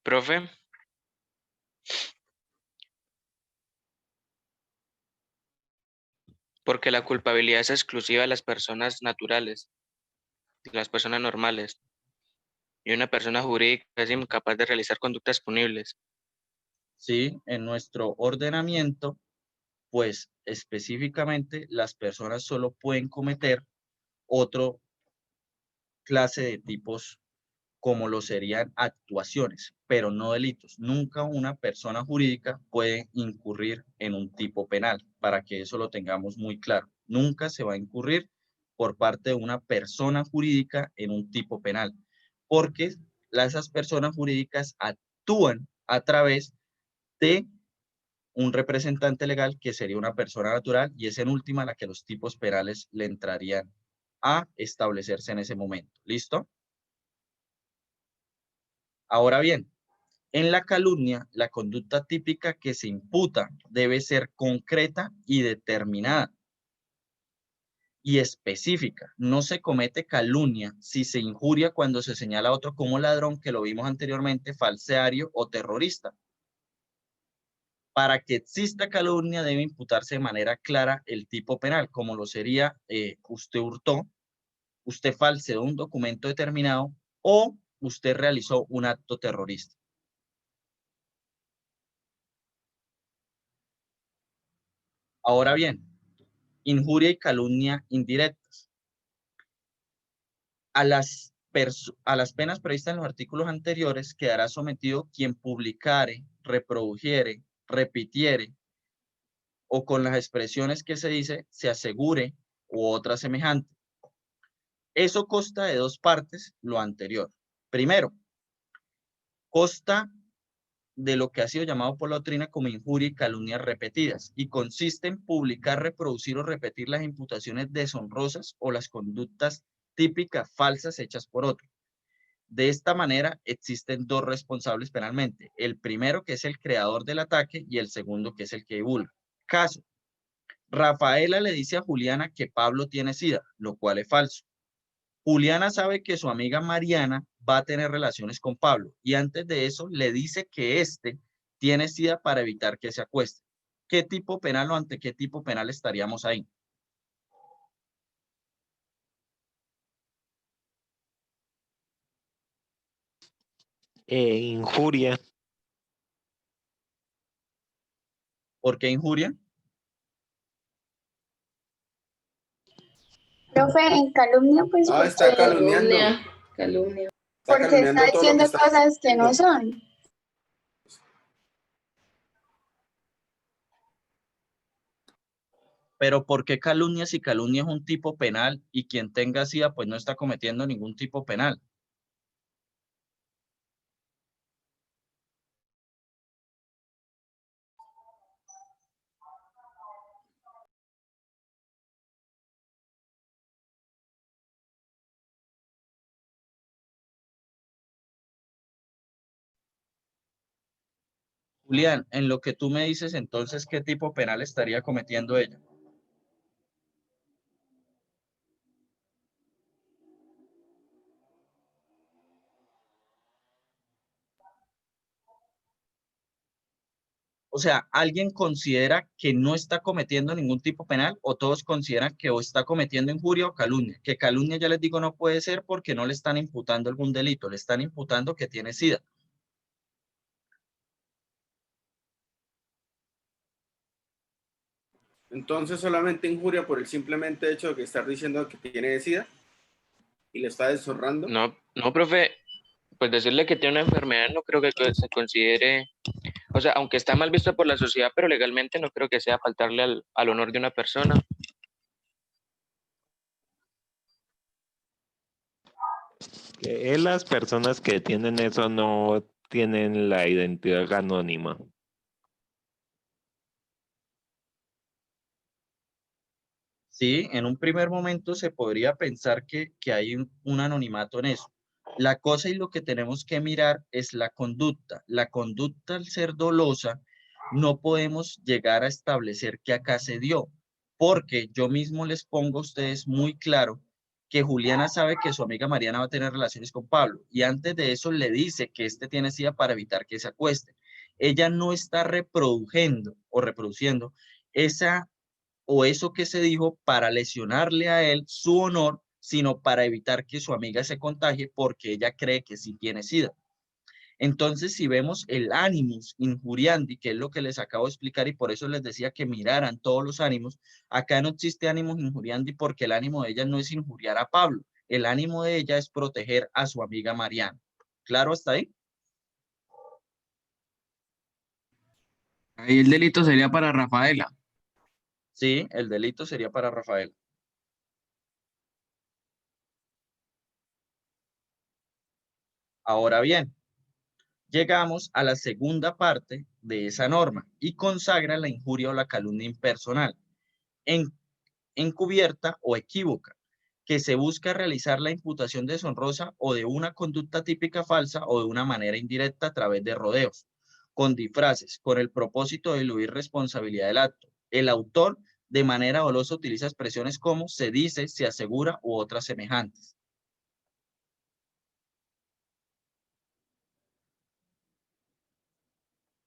Profe, porque la culpabilidad es exclusiva de las personas naturales, de las personas normales, y una persona jurídica es incapaz de realizar conductas punibles. Sí, en nuestro ordenamiento, pues específicamente las personas solo pueden cometer otro clase de tipos como lo serían actuaciones, pero no delitos. Nunca una persona jurídica puede incurrir en un tipo penal, para que eso lo tengamos muy claro. Nunca se va a incurrir por parte de una persona jurídica en un tipo penal, porque esas personas jurídicas actúan a través de un representante legal que sería una persona natural y es en última la que los tipos penales le entrarían a establecerse en ese momento. ¿Listo? Ahora bien, en la calumnia, la conducta típica que se imputa debe ser concreta y determinada y específica. No se comete calumnia si se injuria cuando se señala a otro como ladrón, que lo vimos anteriormente, falsario o terrorista. Para que exista calumnia debe imputarse de manera clara el tipo penal, como lo sería usted hurtó, usted falseó un documento determinado o usted realizó un acto terrorista. Ahora bien, injuria y calumnia indirectas. A las penas previstas en los artículos anteriores quedará sometido quien publicare, reprodujere, repitiere o con las expresiones que se dice, se asegure u otra semejante. Eso consta de dos partes, lo anterior. Primero, consta de lo que ha sido llamado por la doctrina como injuria y calumnias repetidas y consiste en publicar, reproducir o repetir las imputaciones deshonrosas o las conductas típicas falsas hechas por otro. De esta manera existen dos responsables penalmente, el primero que es el creador del ataque y el segundo que es el que divulga. Caso: Rafaela le dice a Juliana que Pablo tiene SIDA, lo cual es falso. Juliana sabe que su amiga Mariana va a tener relaciones con Pablo y antes de eso le dice que éste tiene SIDA para evitar que se acueste. ¿Qué tipo penal o ante qué tipo penal estaríamos ahí? Injuria. ¿Por qué injuria? Profe, en calumnia, pues Ah, está porque, calumniando. Calumnia. Está porque está calumniando todo lo que diciendo está cosas que no diciendo. son. Pero ¿por qué calumnia si calumnia es un tipo penal y quien tenga SIDA pues no está cometiendo ningún tipo penal? Julián, en lo que tú me dices entonces, ¿qué tipo penal estaría cometiendo ella? O sea, ¿alguien considera que no está cometiendo ningún tipo penal o todos consideran que o está cometiendo injuria o calumnia? Que calumnia, ya les digo, no puede ser porque no le están imputando algún delito, le están imputando que tiene SIDA. Entonces solamente injuria por el simplemente hecho de que estar diciendo que tiene SIDA y le está deshonrando. No, no, profe, pues decirle que tiene una enfermedad no creo que se considere, o sea, aunque está mal visto por la sociedad, pero legalmente no creo que sea faltarle al honor de una persona. Las personas que tienen eso no tienen la identidad anónima. Sí, en un primer momento se podría pensar que hay un anonimato en eso. La cosa y lo que tenemos que mirar es la conducta. La conducta, al ser dolosa, no podemos llegar a establecer que acá se dio, porque yo mismo les pongo a ustedes muy claro que Juliana sabe que su amiga Mariana va a tener relaciones con Pablo y antes de eso le dice que este tiene SIDA para evitar que se acueste. Ella no está reproduciendo esa o eso que se dijo para lesionarle a él su honor, sino para evitar que su amiga se contagie porque ella cree que sí tiene SIDA. Entonces, si vemos el animus injuriandi, que es lo que les acabo de explicar y por eso les decía que miraran todos los ánimos, acá no existe animus injuriandi porque el ánimo de ella no es injuriar a Pablo, el ánimo de ella es proteger a su amiga Mariana. ¿Claro hasta ahí? Ahí el delito sería para Rafaela. Sí, el delito sería para Rafael. Ahora bien, Llegamos a la segunda parte de esa norma y consagra la injuria o la calumnia impersonal, encubierta o equívoca, que se busca realizar la imputación deshonrosa o de una conducta típica falsa o de una manera indirecta a través de rodeos, con disfraces, con el propósito de eludir responsabilidad del acto. El autor de manera dolosa utiliza expresiones como se dice, se asegura u otras semejantes.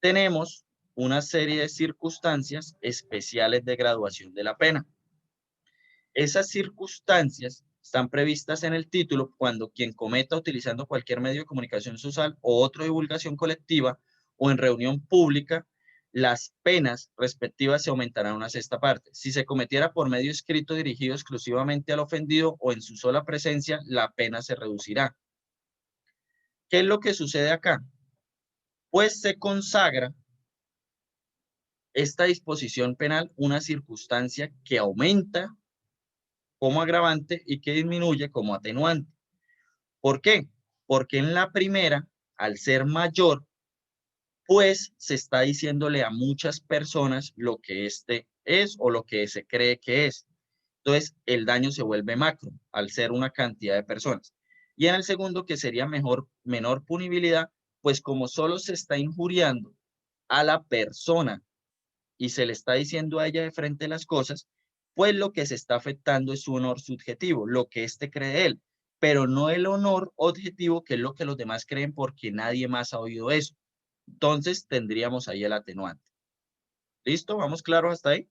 Tenemos una serie de circunstancias especiales de graduación de la pena. Esas circunstancias están previstas en el título cuando quien cometa utilizando cualquier medio de comunicación social o otra divulgación colectiva o en reunión pública, las penas respectivas se aumentarán una sexta parte. Si se cometiera por medio escrito dirigido exclusivamente al ofendido o en su sola presencia, la pena se reducirá. ¿Qué es lo que sucede acá? Pues se consagra esta disposición penal una circunstancia que aumenta como agravante y que disminuye como atenuante. ¿Por qué? Porque en la primera, al ser mayor, pues se está diciéndole a muchas personas lo que este es o lo que se cree que es. Entonces, el daño se vuelve macro al ser una cantidad de personas. Y en el segundo, que sería menor punibilidad, pues como solo se está injuriando a la persona y se le está diciendo a ella de frente las cosas, pues lo que se está afectando es su honor subjetivo, lo que éste cree de él, pero no el honor objetivo, que es lo que los demás creen porque nadie más ha oído eso. Entonces tendríamos ahí el atenuante. ¿Listo? ¿Vamos claros hasta ahí?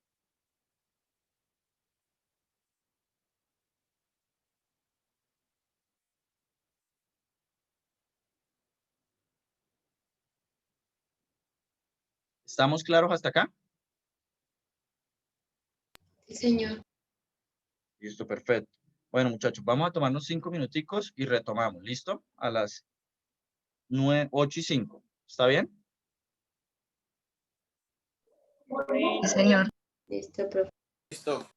¿Estamos claros hasta acá? Sí, señor. Listo, perfecto. Bueno, muchachos, vamos a tomarnos 5 minuticos y retomamos. ¿Listo? A las 8:05. ¿Está bien? Sí, señor. Listo, profe. Listo.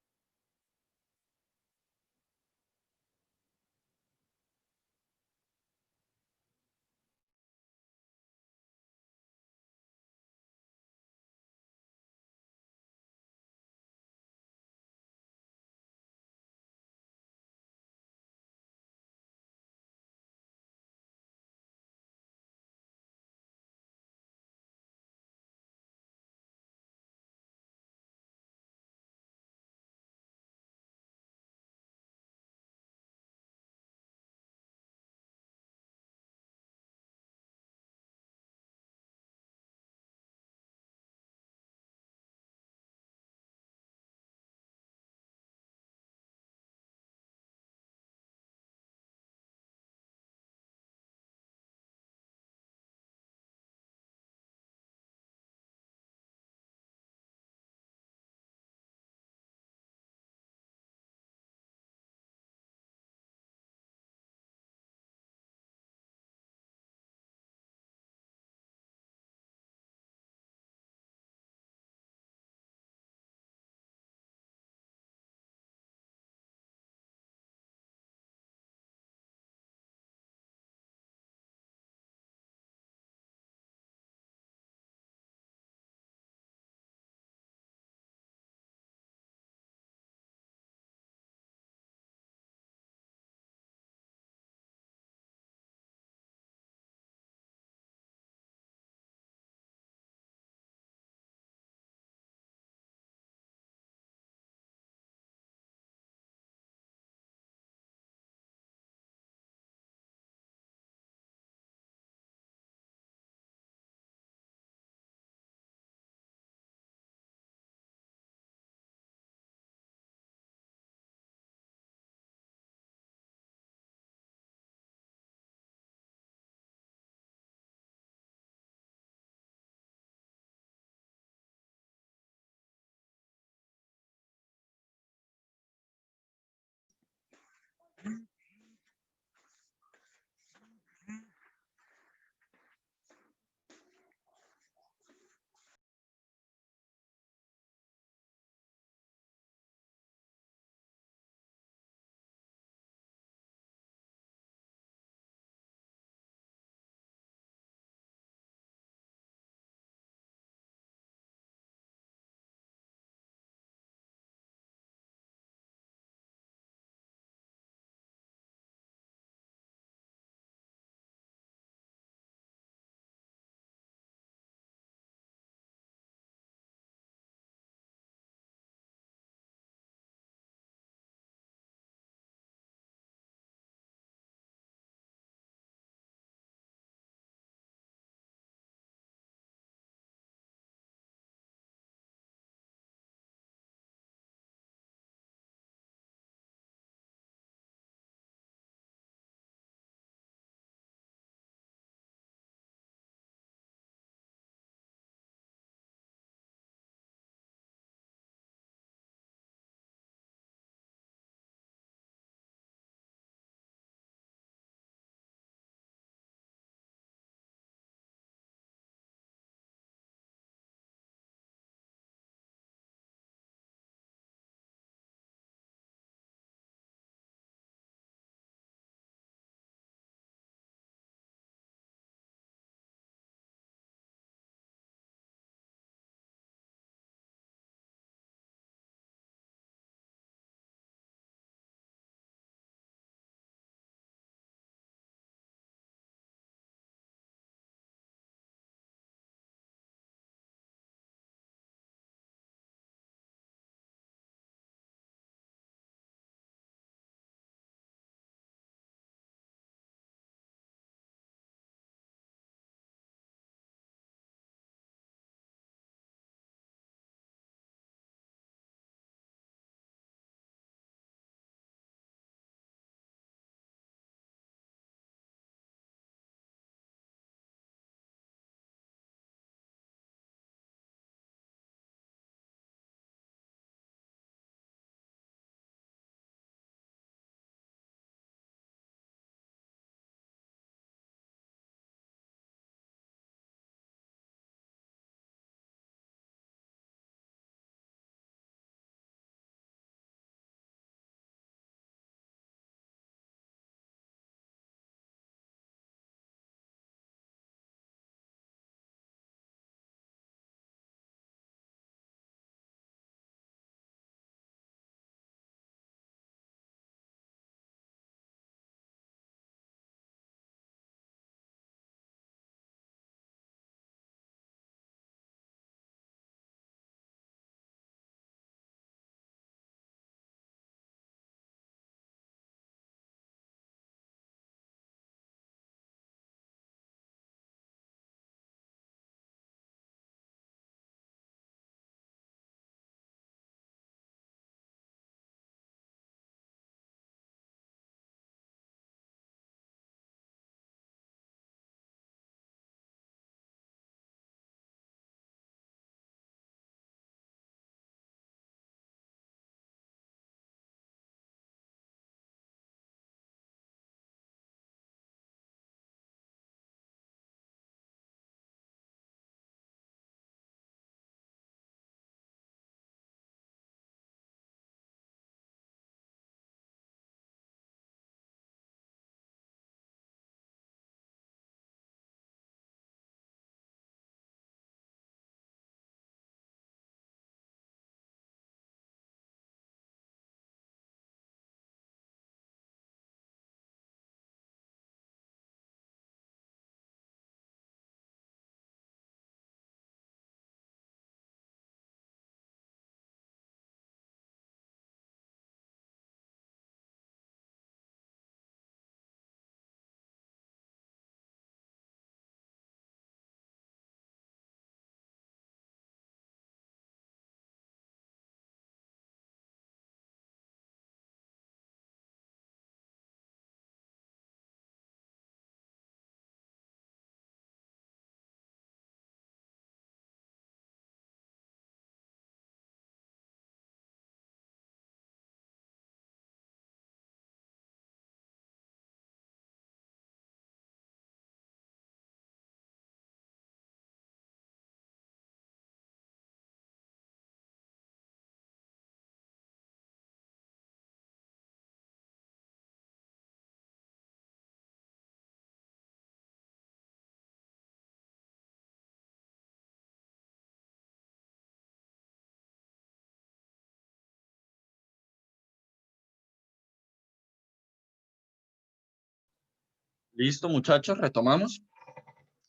Listo, muchachos, retomamos.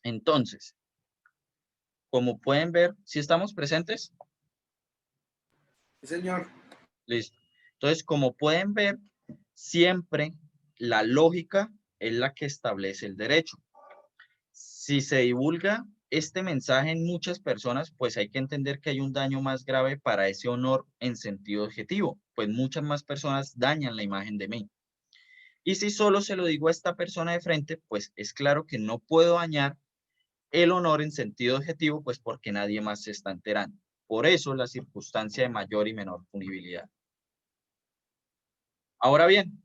Entonces, como pueden ver, ¿sí estamos presentes? Sí, señor. Listo. Entonces, como pueden ver, siempre la lógica es la que establece el derecho. Si se divulga este mensaje en muchas personas, pues hay que entender que hay un daño más grave para ese honor en sentido objetivo, pues muchas más personas dañan la imagen de mí. Y si solo se lo digo a esta persona de frente, pues es claro que no puedo dañar el honor en sentido objetivo, pues porque nadie más se está enterando. Por eso la circunstancia de mayor y menor punibilidad. Ahora bien,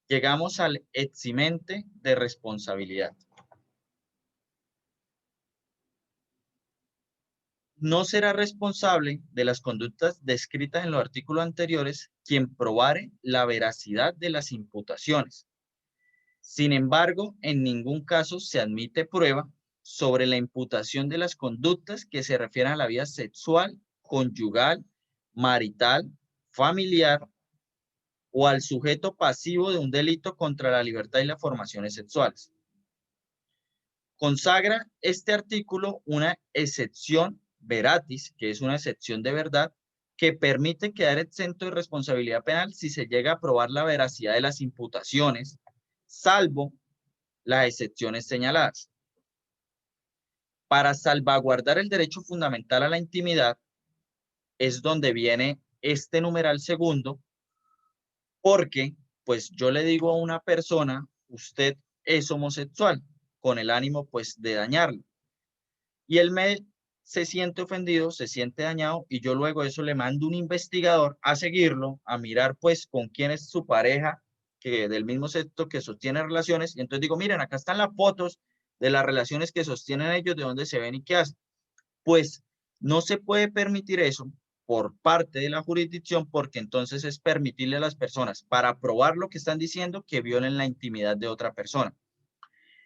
llegamos al eximente de responsabilidad. No será responsable de las conductas descritas en los artículos anteriores quien probare la veracidad de las imputaciones. Sin embargo, en ningún caso se admite prueba sobre la imputación de las conductas que se refieren a la vida sexual, conyugal, marital, familiar o al sujeto pasivo de un delito contra la libertad y las formaciones sexuales. Consagra este artículo una excepción veratis, que es una excepción de verdad, que permite quedar exento de responsabilidad penal si se llega a probar la veracidad de las imputaciones, salvo las excepciones señaladas. Para salvaguardar el derecho fundamental a la intimidad, es donde viene este numeral segundo, porque pues yo le digo a una persona, usted es homosexual, con el ánimo pues de dañarlo. Y él se siente ofendido, se siente dañado, y yo luego eso le mando un investigador a seguirlo, a mirar pues con quién es su pareja, que del mismo sexo que sostiene relaciones, y entonces digo, miren, acá están las fotos de las relaciones que sostienen ellos, de dónde se ven y qué hacen. Pues no se puede permitir eso por parte de la jurisdicción, porque entonces es permitirle a las personas, para probar lo que están diciendo, que violen la intimidad de otra persona.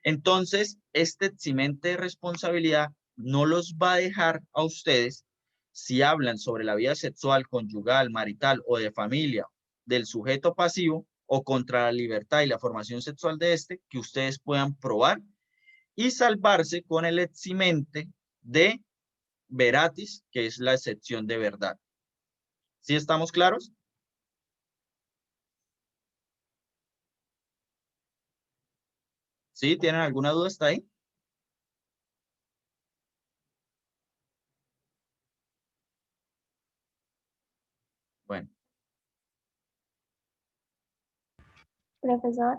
Entonces, este eximente de responsabilidad no los va a dejar a ustedes, si hablan sobre la vida sexual, conyugal, marital o de familia del sujeto pasivo o contra la libertad y la formación sexual de este, que ustedes puedan probar y salvarse con el eximente de veratis, que es la excepción de verdad. ¿Sí estamos claros? ¿Sí? ¿Tienen alguna duda hasta ahí? Bueno. Profesor,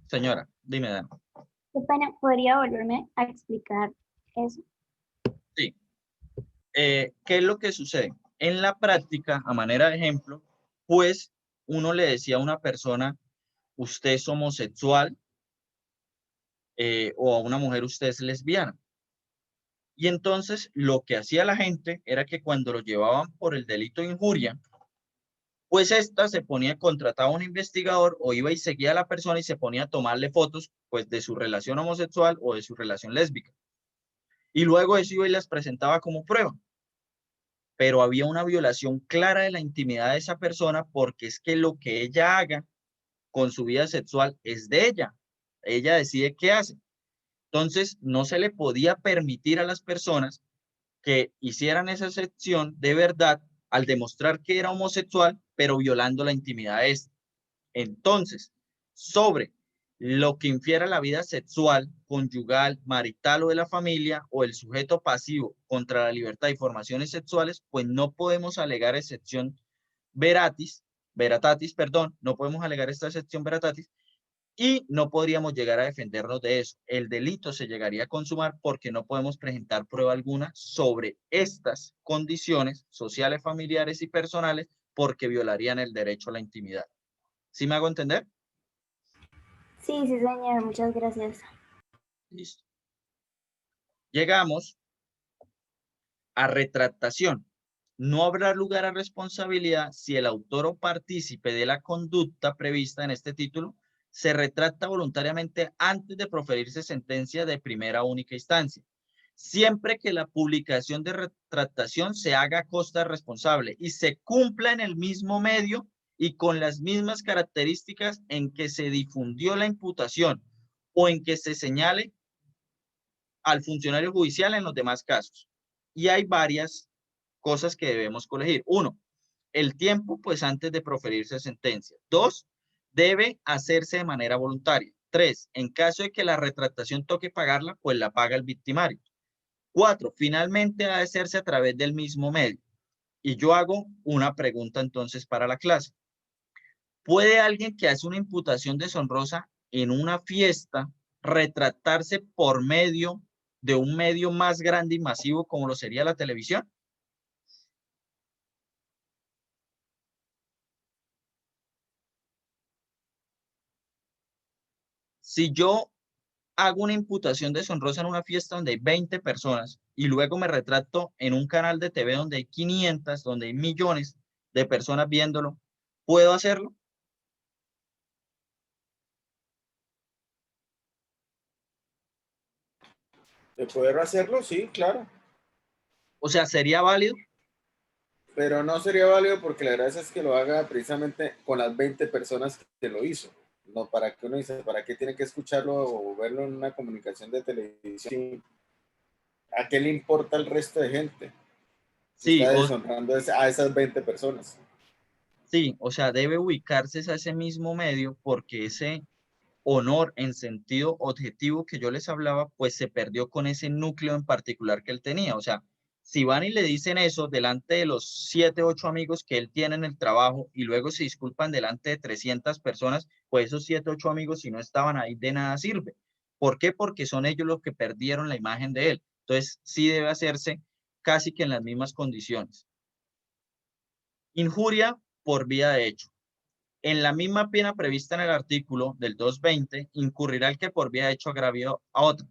Señora, dime, Dana. qué pena, ¿podría volverme a explicar eso? Sí. ¿Qué es lo que sucede? En la práctica, a manera de ejemplo, pues uno le decía a una persona, usted es homosexual, o a una mujer, usted es lesbiana. Y entonces lo que hacía la gente era que cuando lo llevaban por el delito de injuria, pues esta se ponía, contrataba a un investigador o iba y seguía a la persona y se ponía a tomarle fotos pues de su relación homosexual o de su relación lésbica. Y luego eso iba y las presentaba como prueba. Pero había una violación clara de la intimidad de esa persona, porque es que lo que ella haga con su vida sexual es de ella. Ella decide qué hace. Entonces, no se le podía permitir a las personas que hicieran esa excepción de verdad al demostrar que era homosexual, pero violando la intimidad de este. Entonces, sobre lo que infiera la vida sexual, conyugal, marital o de la familia, o el sujeto pasivo contra la libertad y formaciones sexuales, pues no podemos alegar excepción veratatis, no podemos alegar esta excepción veratatis, y no podríamos llegar a defendernos de eso. El delito se llegaría a consumar porque no podemos presentar prueba alguna sobre estas condiciones sociales, familiares y personales, porque violarían el derecho a la intimidad. ¿Sí me hago entender? Sí, sí, señor, muchas gracias. Listo. Llegamos a retractación. No habrá lugar a responsabilidad si el autor o partícipe de la conducta prevista en este título se retracta voluntariamente antes de proferirse sentencia de primera o única instancia, siempre que la publicación de retractación se haga a costa responsable y se cumpla en el mismo medio y con las mismas características en que se difundió la imputación, o en que se señale al funcionario judicial en los demás casos. Y hay varias cosas que debemos corregir. 1, el tiempo, pues antes de proferirse sentencia. 2, debe hacerse de manera voluntaria. 3, en caso de que la retractación toque pagarla, pues la paga el victimario. 4, finalmente ha de hacerse a través del mismo medio. Y yo hago una pregunta entonces para la clase. ¿Puede alguien que hace una imputación deshonrosa en una fiesta retractarse por medio de un medio más grande y masivo como lo sería la televisión? Si yo hago una imputación deshonrosa en una fiesta donde hay 20 personas y luego me retracto en un canal de TV donde hay 500, donde hay millones de personas viéndolo, ¿puedo hacerlo? De poder hacerlo, sí, claro. O sea, ¿sería válido? Pero no sería válido porque la gracia es que lo haga precisamente con las 20 personas que lo hizo. No, para que uno dice, ¿para qué tiene que escucharlo o verlo en una comunicación de televisión? ¿A qué le importa el resto de gente? Sí, Está deshonrando a esas 20 personas. Sí, o sea, debe ubicarse a ese mismo medio porque ese honor en sentido objetivo que yo les hablaba, pues se perdió con ese núcleo en particular que él tenía. O sea, si van y le dicen eso delante de los 7, 8 amigos que él tiene en el trabajo y luego se disculpan delante de 300 personas, pues esos 7, 8 amigos si no estaban ahí de nada sirve. ¿Por qué? Porque son ellos los que perdieron la imagen de él. Entonces, sí debe hacerse casi que en las mismas condiciones. Injuria por vía de hecho. En la misma pena prevista en el artículo del 220, incurrirá el que por vía de hecho agravió a otro.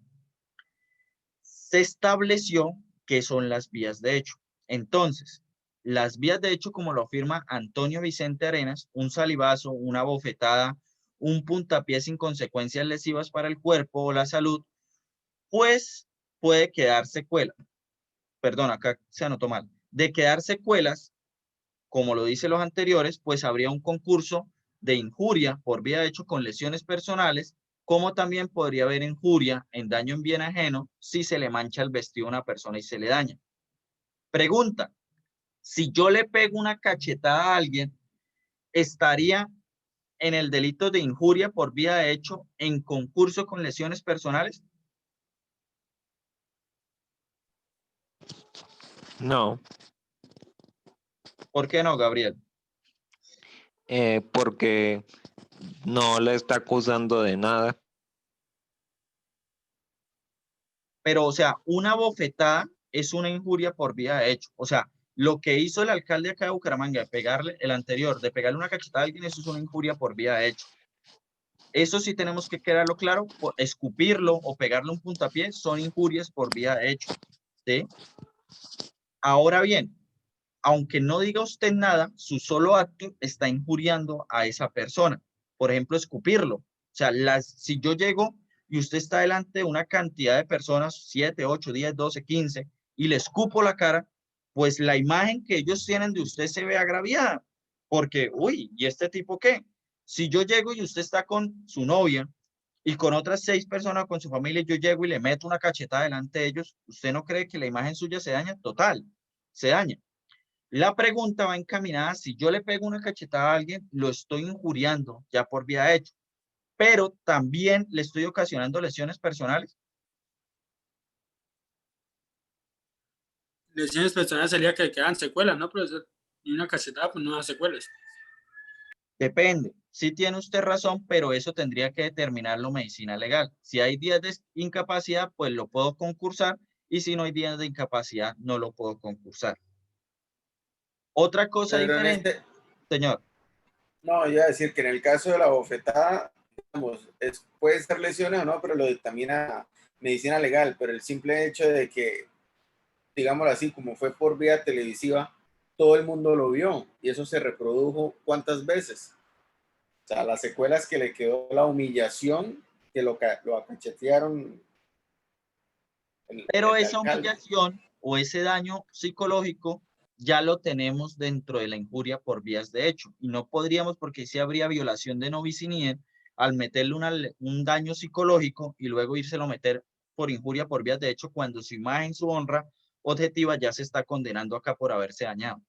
Se estableció qué son las vías de hecho. Entonces, las vías de hecho, como lo afirma Antonio Vicente Arenas, un salivazo, una bofetada, un puntapié sin consecuencias lesivas para el cuerpo o la salud, pues puede quedar secuela. Perdón, acá se anotó mal. De quedar secuelas, como lo dicen los anteriores, pues habría un concurso de injuria por vía de hecho con lesiones personales, como también podría haber injuria en daño en bien ajeno si se le mancha el vestido a una persona y se le daña. Pregunta, si yo le pego una cachetada a alguien, ¿estaría en el delito de injuria por vía de hecho en concurso con lesiones personales? No. ¿Por qué no, Gabriel? Porque no le está acusando de nada. Pero, o sea, una bofetada es una injuria por vía de hecho. O sea, lo que hizo el alcalde acá de Bucaramanga, de pegarle, el anterior, de pegarle una cachetada a alguien, eso es una injuria por vía de hecho. Eso sí tenemos que quedarlo claro, escupirlo o pegarle un puntapié son injurias por vía de hecho. ¿Sí? Ahora bien, aunque no diga usted nada, su solo acto está injuriando a esa persona. Por ejemplo, escupirlo. O sea, si yo llego y usted está delante de una cantidad de personas, 7, 8, 10, 12, 15, y le escupo la cara, pues la imagen que ellos tienen de usted se ve agraviada. Porque, uy, ¿y este tipo qué? Si yo llego y usted está con su novia y con otras 6 personas con su familia, yo llego y le meto una cachetada delante de ellos, ¿usted no cree que la imagen suya se daña? Total, se daña. La pregunta va encaminada, si yo le pego una cachetada a alguien, lo estoy injuriando ya por vía de hecho, pero también le estoy ocasionando lesiones personales. Lesiones personales sería que quedan secuelas, ¿no, profesor? Y una cachetada, pues no da secuelas. Depende, sí tiene usted razón, pero eso tendría que determinarlo medicina legal. Si hay días de incapacidad, pues lo puedo concursar, y si no hay días de incapacidad, no lo puedo concursar. Otra cosa Pero diferente, señor. No, iba a decir que en el caso de la bofetada, digamos, puede ser lesiones o no, pero lo dictamina medicina legal, pero el simple hecho de que, digámoslo así, como fue por vía televisiva, todo el mundo lo vio y eso se reprodujo ¿cuántas veces? O sea, las secuelas que le quedó, la humillación, que lo acachetearon. Pero esa alcalde. humillación o ese daño psicológico ya lo tenemos dentro de la injuria por vías de hecho y no podríamos, porque sí habría violación de no bis in idem, al meterle un daño psicológico y luego írselo a meter por injuria por vías de hecho cuando su imagen, su honra objetiva ya se está condenando acá por haberse dañado.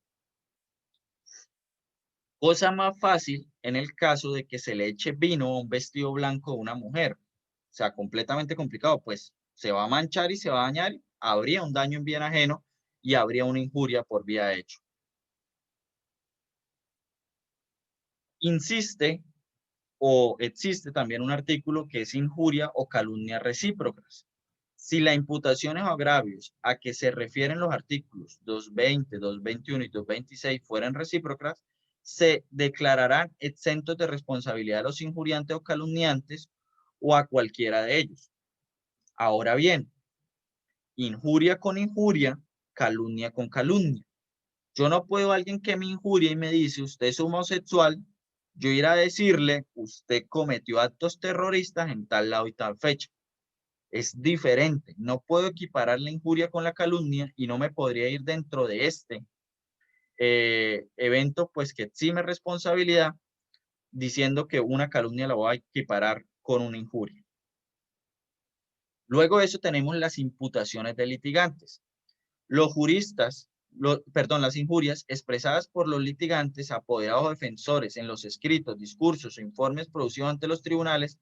Cosa más fácil en el caso de que se le eche vino a un vestido blanco de una mujer. O sea, completamente complicado, pues se va a manchar y se va a dañar, habría un daño en bien ajeno y habría una injuria por vía de hecho. Insiste o existe también un artículo que es injuria o calumnia recíprocas. Si la imputación o agravios a que se refieren los artículos 220, 221 y 226 fueran recíprocas, se declararán exentos de responsabilidad a los injuriantes o calumniantes o a cualquiera de ellos. Ahora bien, injuria con injuria, calumnia con calumnia. Yo no puedo alguien que me injuria y me dice, usted es homosexual, yo ir a decirle, usted cometió actos terroristas en tal lado y tal fecha. Es diferente. No puedo equiparar la injuria con la calumnia y no me podría ir dentro de este evento, pues que exime responsabilidad, diciendo que una calumnia la voy a equiparar con una injuria. Luego de eso tenemos las imputaciones de litigantes. Los juristas, las injurias expresadas por los litigantes, apoderados o defensores en los escritos, discursos o informes producidos ante los tribunales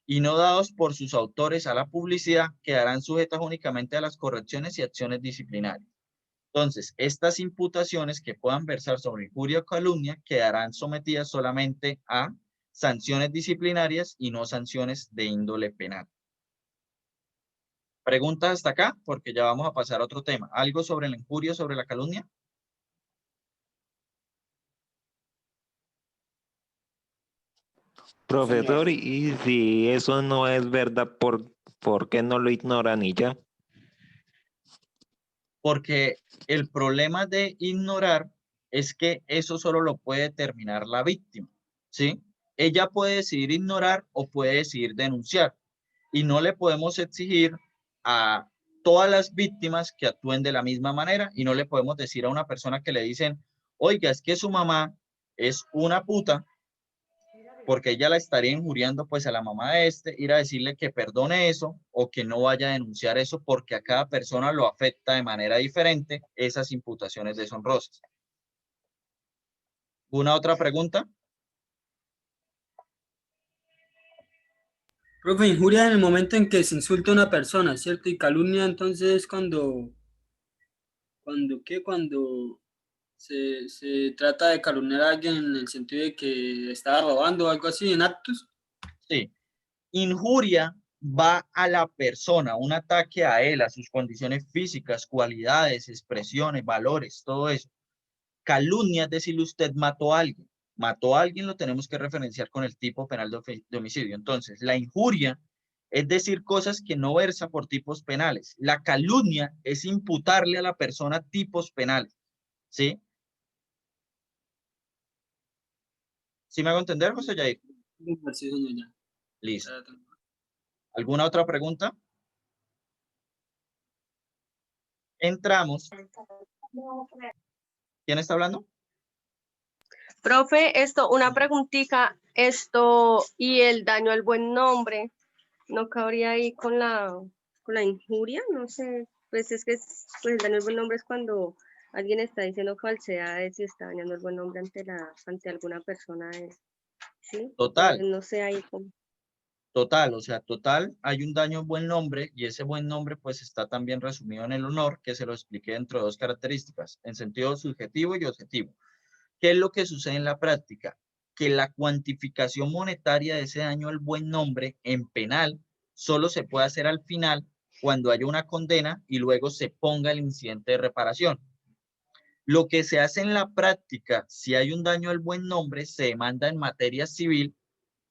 y no dados por sus autores a la publicidad, quedarán sujetas únicamente a las correcciones y acciones disciplinarias. Entonces, estas imputaciones que puedan versar sobre injuria o calumnia quedarán sometidas solamente a sanciones disciplinarias y no sanciones de índole penal. ¿Preguntas hasta acá? Porque ya vamos a pasar a otro tema. ¿Algo sobre la injuria o sobre la calumnia? Profesor, y si eso no es verdad, ¿por qué no lo ignoran y ya? Porque el problema de ignorar es que eso solo lo puede determinar la víctima, ¿sí? Ella puede decidir ignorar o puede decidir denunciar. Y no le podemos exigir a todas las víctimas que actúen de la misma manera y no le podemos decir a una persona que le dicen, oiga, es que su mamá es una puta, porque ella la estaría injuriando pues a la mamá de ir a decirle que perdone eso o que no vaya a denunciar eso porque a cada persona lo afecta de manera diferente esas imputaciones deshonrosas. ¿Una otra pregunta? Profe, injuria en el momento en que se insulta a una persona, ¿cierto? Y calumnia entonces cuando se trata de calumniar a alguien en el sentido de que estaba robando o algo así en actos. Sí. Injuria va a la persona, un ataque a él, a sus condiciones físicas, cualidades, expresiones, valores, todo eso. Calumnia es decir, usted mató a alguien. Mató a alguien, lo tenemos que referenciar con el tipo penal de homicidio. Entonces, la injuria es decir cosas que no versa por tipos penales. La calumnia es imputarle a la persona tipos penales. ¿Sí? ¿Sí me hago entender, José Yair? Sí, señor. Listo. ¿Alguna otra pregunta? Entramos. ¿Quién está hablando? Profe, una preguntita, y el daño al buen nombre, ¿no cabría ahí con la injuria? No sé, pues es que pues el daño al buen nombre es cuando alguien está diciendo falsedades y está dañando el buen nombre ante alguna persona, ¿sí? Total. No sé ahí cómo. Total, o sea, total, hay un daño al buen nombre y ese buen nombre pues está también resumido en el honor, que se lo expliqué dentro de dos características, en sentido subjetivo y objetivo. ¿Qué es lo que sucede en la práctica? Que la cuantificación monetaria de ese daño al buen nombre en penal solo se puede hacer al final cuando haya una condena y luego se ponga el incidente de reparación. Lo que se hace en la práctica, si hay un daño al buen nombre, se demanda en materia civil,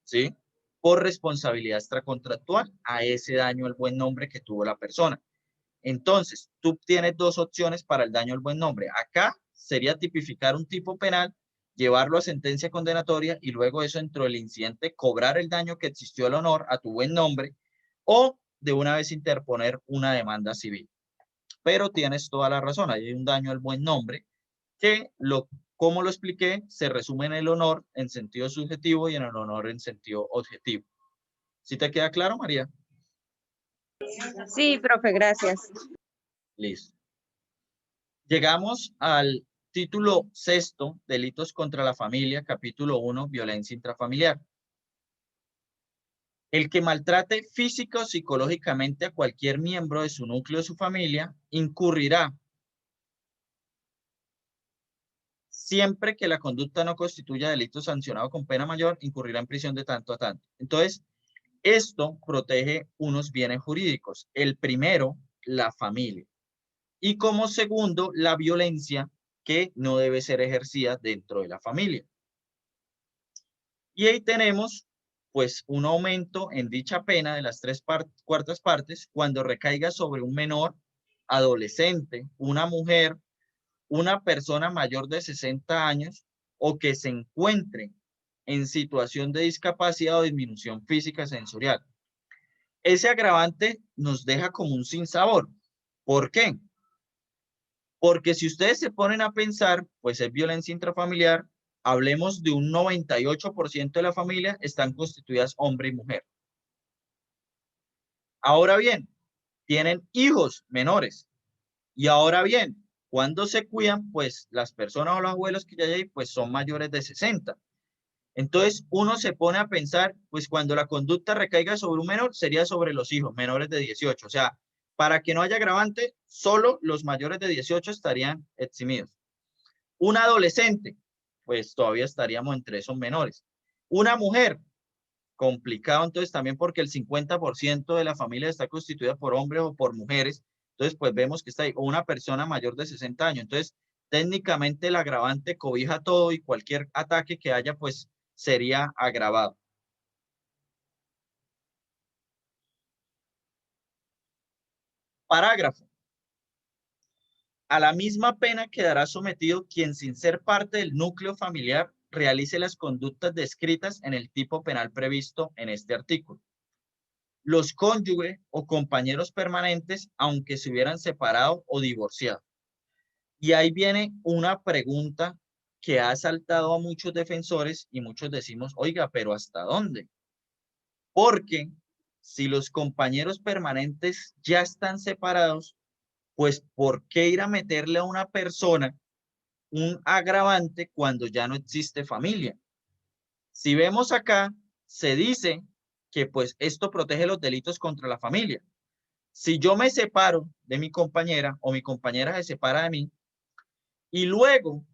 ¿sí?, por responsabilidad extracontractual a ese daño al buen nombre que tuvo la persona. Entonces, tú tienes dos opciones para el daño al buen nombre. Acá sería tipificar un tipo penal, llevarlo a sentencia condenatoria y luego eso dentro del incidente cobrar el daño que existió al honor a tu buen nombre o de una vez interponer una demanda civil. Pero tienes toda la razón, hay un daño al buen nombre que lo como lo expliqué, se resume en el honor en sentido subjetivo y en el honor en sentido objetivo. ¿Sí te queda claro, María? Sí, profe, gracias. Listo. Llegamos al título 6, Delitos contra la Familia, capítulo 1, Violencia intrafamiliar. El que maltrate física o psicológicamente a cualquier miembro de su núcleo de su familia incurrirá, siempre que la conducta no constituya delito sancionado con pena mayor, incurrirá en prisión de tanto a tanto. Entonces, esto protege unos bienes jurídicos. El primero, la familia. Y como segundo, la violencia que no debe ser ejercida dentro de la familia. Y ahí tenemos, pues, un aumento en dicha pena de las 3/4 partes cuando recaiga sobre un menor, adolescente, una mujer, una persona mayor de 60 años o que se encuentre en situación de discapacidad o disminución física sensorial. Ese agravante nos deja como un sinsabor. ¿Por qué? Porque si ustedes se ponen a pensar, pues es violencia intrafamiliar, hablemos de un 98% de la familia están constituidas hombre y mujer. Ahora bien, tienen hijos menores. Y ahora bien, cuando se cuidan, pues las personas o los abuelos que ya hay, pues son mayores de 60. Entonces, uno se pone a pensar, pues cuando la conducta recaiga sobre un menor, sería sobre los hijos menores de 18. O sea, para que no haya agravante, solo los mayores de 18 estarían eximidos. Un adolescente, pues todavía estaríamos entre esos menores. Una mujer, complicado entonces también porque el 50% de la familia está constituida por hombres o por mujeres. Entonces, pues vemos que está ahí, o una persona mayor de 60 años. Entonces, técnicamente el agravante cobija todo y cualquier ataque que haya, pues sería agravado. Parágrafo. A la misma pena quedará sometido quien sin ser parte del núcleo familiar realice las conductas descritas en el tipo penal previsto en este artículo. Los cónyuges o compañeros permanentes, aunque se hubieran separado o divorciado. Y ahí viene una pregunta que ha asaltado a muchos defensores y muchos decimos, oiga, pero ¿hasta dónde? Porque si los compañeros permanentes ya están separados, pues ¿por qué ir a meterle a una persona un agravante cuando ya no existe familia? Si vemos acá, se dice que pues esto protege los delitos contra la familia. Si yo me separo de mi compañera o mi compañera se separa de mí y luego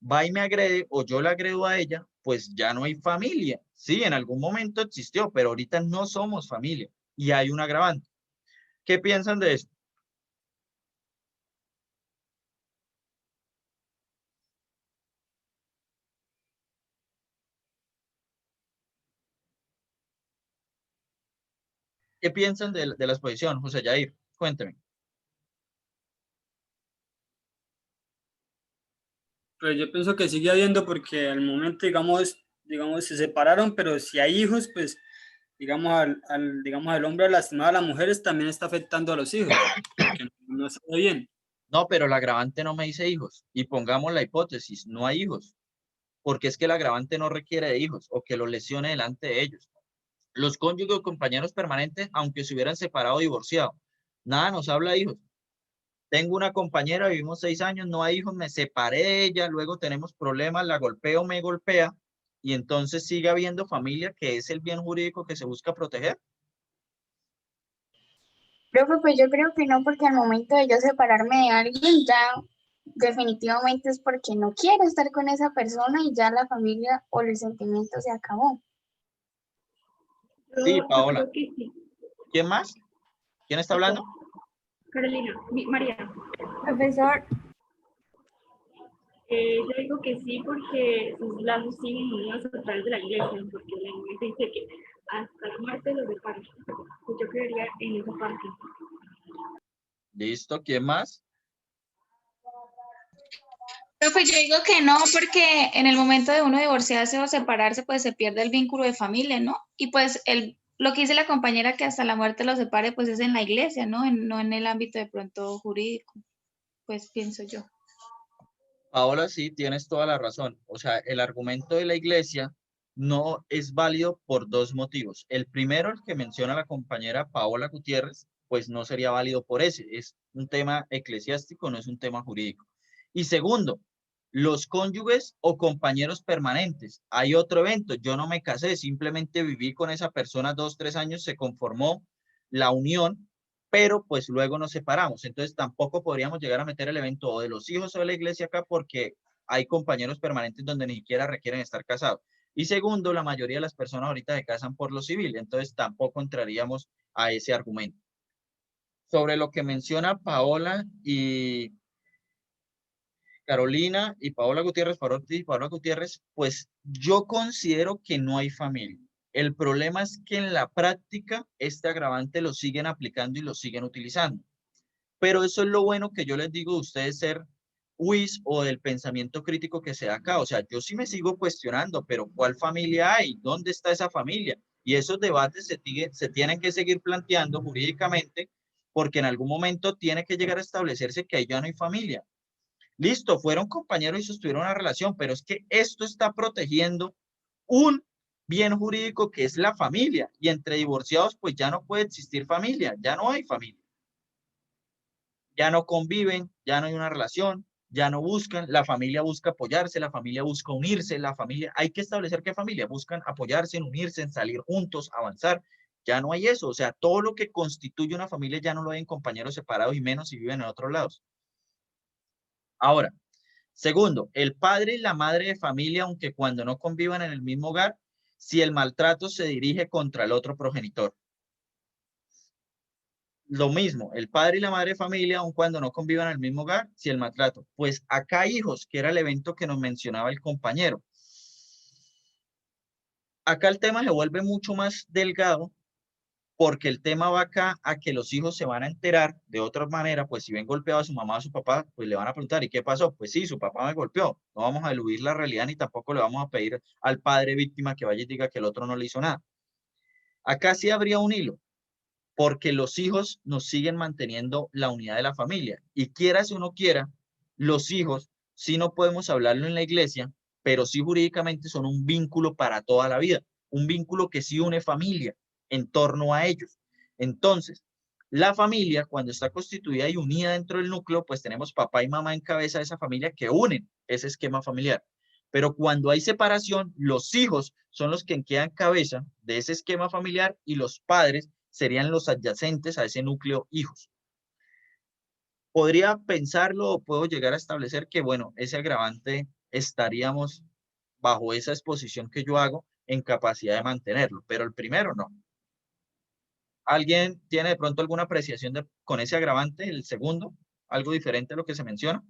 va y me agrede o yo la agredo a ella, pues ya no hay familia. Sí, en algún momento existió, pero ahorita no somos familia y hay un agravante. ¿Qué piensan de esto? ¿Qué piensan de la exposición, José Yair? Cuénteme. Pues yo pienso que sigue habiendo porque al momento, digamos, se separaron, pero si hay hijos, pues, digamos, al hombre lastimado a las mujeres también está afectando a los hijos, que no está bien. No, pero el agravante no me dice hijos. Y pongamos la hipótesis, no hay hijos. Porque es que el agravante no requiere de hijos o que los lesione delante de ellos. Los cónyuges o compañeros permanentes, aunque se hubieran separado o divorciado, nada nos habla de hijos. Tengo una compañera, vivimos 6 años, no hay hijos, me separé de ella, luego tenemos problemas, la golpeo, me golpea, y entonces sigue habiendo familia, que es el bien jurídico que se busca proteger. Profe, pues yo creo que no, porque al momento de yo separarme de alguien, ya definitivamente es porque no quiero estar con esa persona y ya la familia o el sentimiento se acabó. Sí, Yo Paola. creo que sí. ¿Quién más? ¿Quién está hablando? Carolina, María. Profesor, Yo digo que sí porque sus lazos siguen unidos a través de la iglesia, porque la iglesia dice que hasta la muerte los separa. Pues yo creería en esa parte. Listo, ¿quién más? Profe, yo digo que no, porque en el momento de uno divorciarse o separarse, pues se pierde el vínculo de familia, ¿no? Y pues lo que dice la compañera que hasta la muerte los separe, pues es en la iglesia, ¿no? No en el ámbito de pronto jurídico, pues pienso yo. Paola, sí, tienes toda la razón. O sea, el argumento de la iglesia no es válido por dos motivos. El primero, el que menciona la compañera Paola Gutiérrez, pues no sería válido por ese. Es un tema eclesiástico, no es un tema jurídico. Y segundo, los cónyuges o compañeros permanentes. Hay otro evento, yo no me casé, simplemente viví con esa persona 2, 3 años, se conformó la unión, pero pues luego nos separamos. Entonces tampoco podríamos llegar a meter el evento o de los hijos o de la iglesia acá porque hay compañeros permanentes donde ni siquiera requieren estar casados. Y segundo, la mayoría de las personas ahorita se casan por lo civil, entonces tampoco entraríamos a ese argumento. Sobre lo que menciona Paola y Carolina y Paola Gutiérrez, Parotti y Paola Gutiérrez, pues yo considero que no hay familia. El problema es que en la práctica este agravante lo siguen aplicando y lo siguen utilizando. Pero eso es lo bueno que yo les digo de ustedes ser UIS o del pensamiento crítico que se da acá. O sea, yo sí me sigo cuestionando, pero ¿cuál familia hay? ¿Dónde está esa familia? Y esos debates se tienen que seguir planteando jurídicamente porque en algún momento tiene que llegar a establecerse que ahí ya no hay familia. Listo, fueron compañeros y sostuvieron una relación, pero es que esto está protegiendo un bien jurídico que es la familia. Y entre divorciados, pues ya no puede existir familia, ya no hay familia. Ya no conviven, ya no hay una relación, ya no buscan, la familia busca apoyarse, la familia busca unirse, la familia, hay que establecer qué familia, buscan apoyarse, unirse, en salir juntos, avanzar. Ya no hay eso, o sea, todo lo que constituye una familia ya no lo hay en compañeros separados y menos si viven en otros lados. Ahora, segundo, el padre y la madre de familia, aunque cuando no convivan en el mismo hogar, si el maltrato se dirige contra el otro progenitor. Lo mismo, el padre y la madre de familia, aun cuando no convivan en el mismo hogar, si el maltrato. Pues acá hay hijos, que era el evento que nos mencionaba el compañero. Acá el tema se vuelve mucho más delgado porque el tema va acá a que los hijos se van a enterar de otra manera, pues si ven golpeado a su mamá o a su papá, pues le van a preguntar, ¿y qué pasó? Pues sí, su papá me golpeó. No vamos a eludir la realidad ni tampoco le vamos a pedir al padre víctima que vaya y diga que el otro no le hizo nada. Acá sí habría un hilo, porque los hijos nos siguen manteniendo la unidad de la familia. Y quiera si uno quiera, los hijos sí no podemos hablarlo en la iglesia, pero sí jurídicamente son un vínculo para toda la vida, un vínculo que sí une familia en torno a ellos. Entonces, la familia, cuando está constituida y unida dentro del núcleo, pues tenemos papá y mamá en cabeza de esa familia que unen ese esquema familiar. Pero cuando hay separación, los hijos son los que quedan cabeza de ese esquema familiar y los padres serían los adyacentes a ese núcleo hijos. Podría pensarlo o puedo llegar a establecer que, bueno, ese agravante estaríamos bajo esa exposición que yo hago en capacidad de mantenerlo, pero el primero no. ¿Alguien tiene de pronto alguna apreciación con ese agravante, el segundo? ¿Algo diferente a lo que se menciona?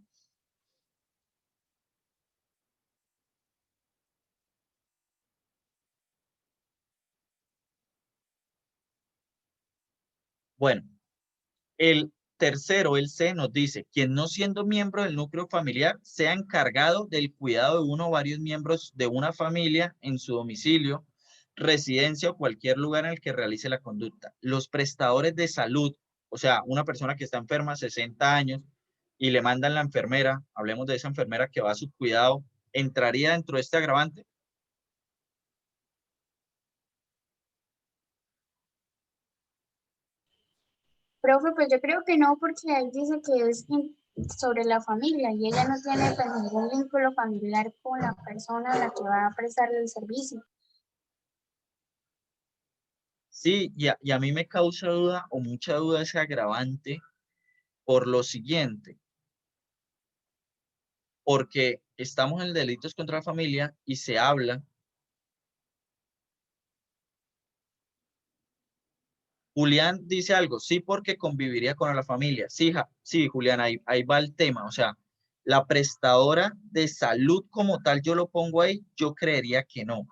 Bueno, el tercero, el C, nos dice, quien no siendo miembro del núcleo familiar sea encargado del cuidado de uno o varios miembros de una familia en su domicilio, residencia o cualquier lugar en el que realice la conducta. Los prestadores de salud, o sea, una persona que está enferma 60 años y le mandan la enfermera, hablemos de esa enfermera que va a su cuidado, ¿entraría dentro de este agravante? Profe, pues yo creo que no, porque ahí dice que es sobre la familia y ella no tiene pues ningún vínculo familiar con la persona a la que va a prestarle el servicio. Sí, y a mí me causa duda o mucha duda ese agravante por lo siguiente, porque estamos en delitos contra la familia y se habla. Julián dice algo, sí, porque conviviría con la familia. Sí, sí, Julián, ahí va el tema. O sea, la prestadora de salud como tal, yo lo pongo ahí, yo creería que no.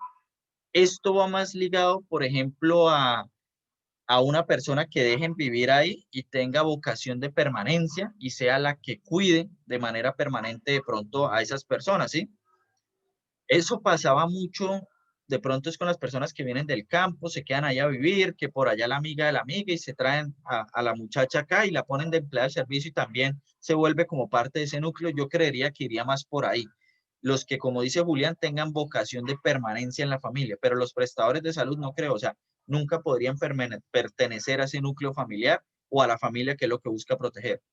Esto va más ligado, por ejemplo, a una persona que dejen vivir ahí y tenga vocación de permanencia y sea la que cuide de manera permanente de pronto a esas personas, ¿sí? Eso pasaba mucho de pronto es con las personas que vienen del campo, se quedan allá a vivir, que por allá la amiga de la amiga y se traen a la muchacha acá y la ponen de empleada de servicio y también se vuelve como parte de ese núcleo. Yo creería que iría más por ahí. Los que, como dice Julián, tengan vocación de permanencia en la familia, pero los prestadores de salud no creo, o sea, nunca podrían pertenecer a ese núcleo familiar o a la familia que es lo que busca proteger.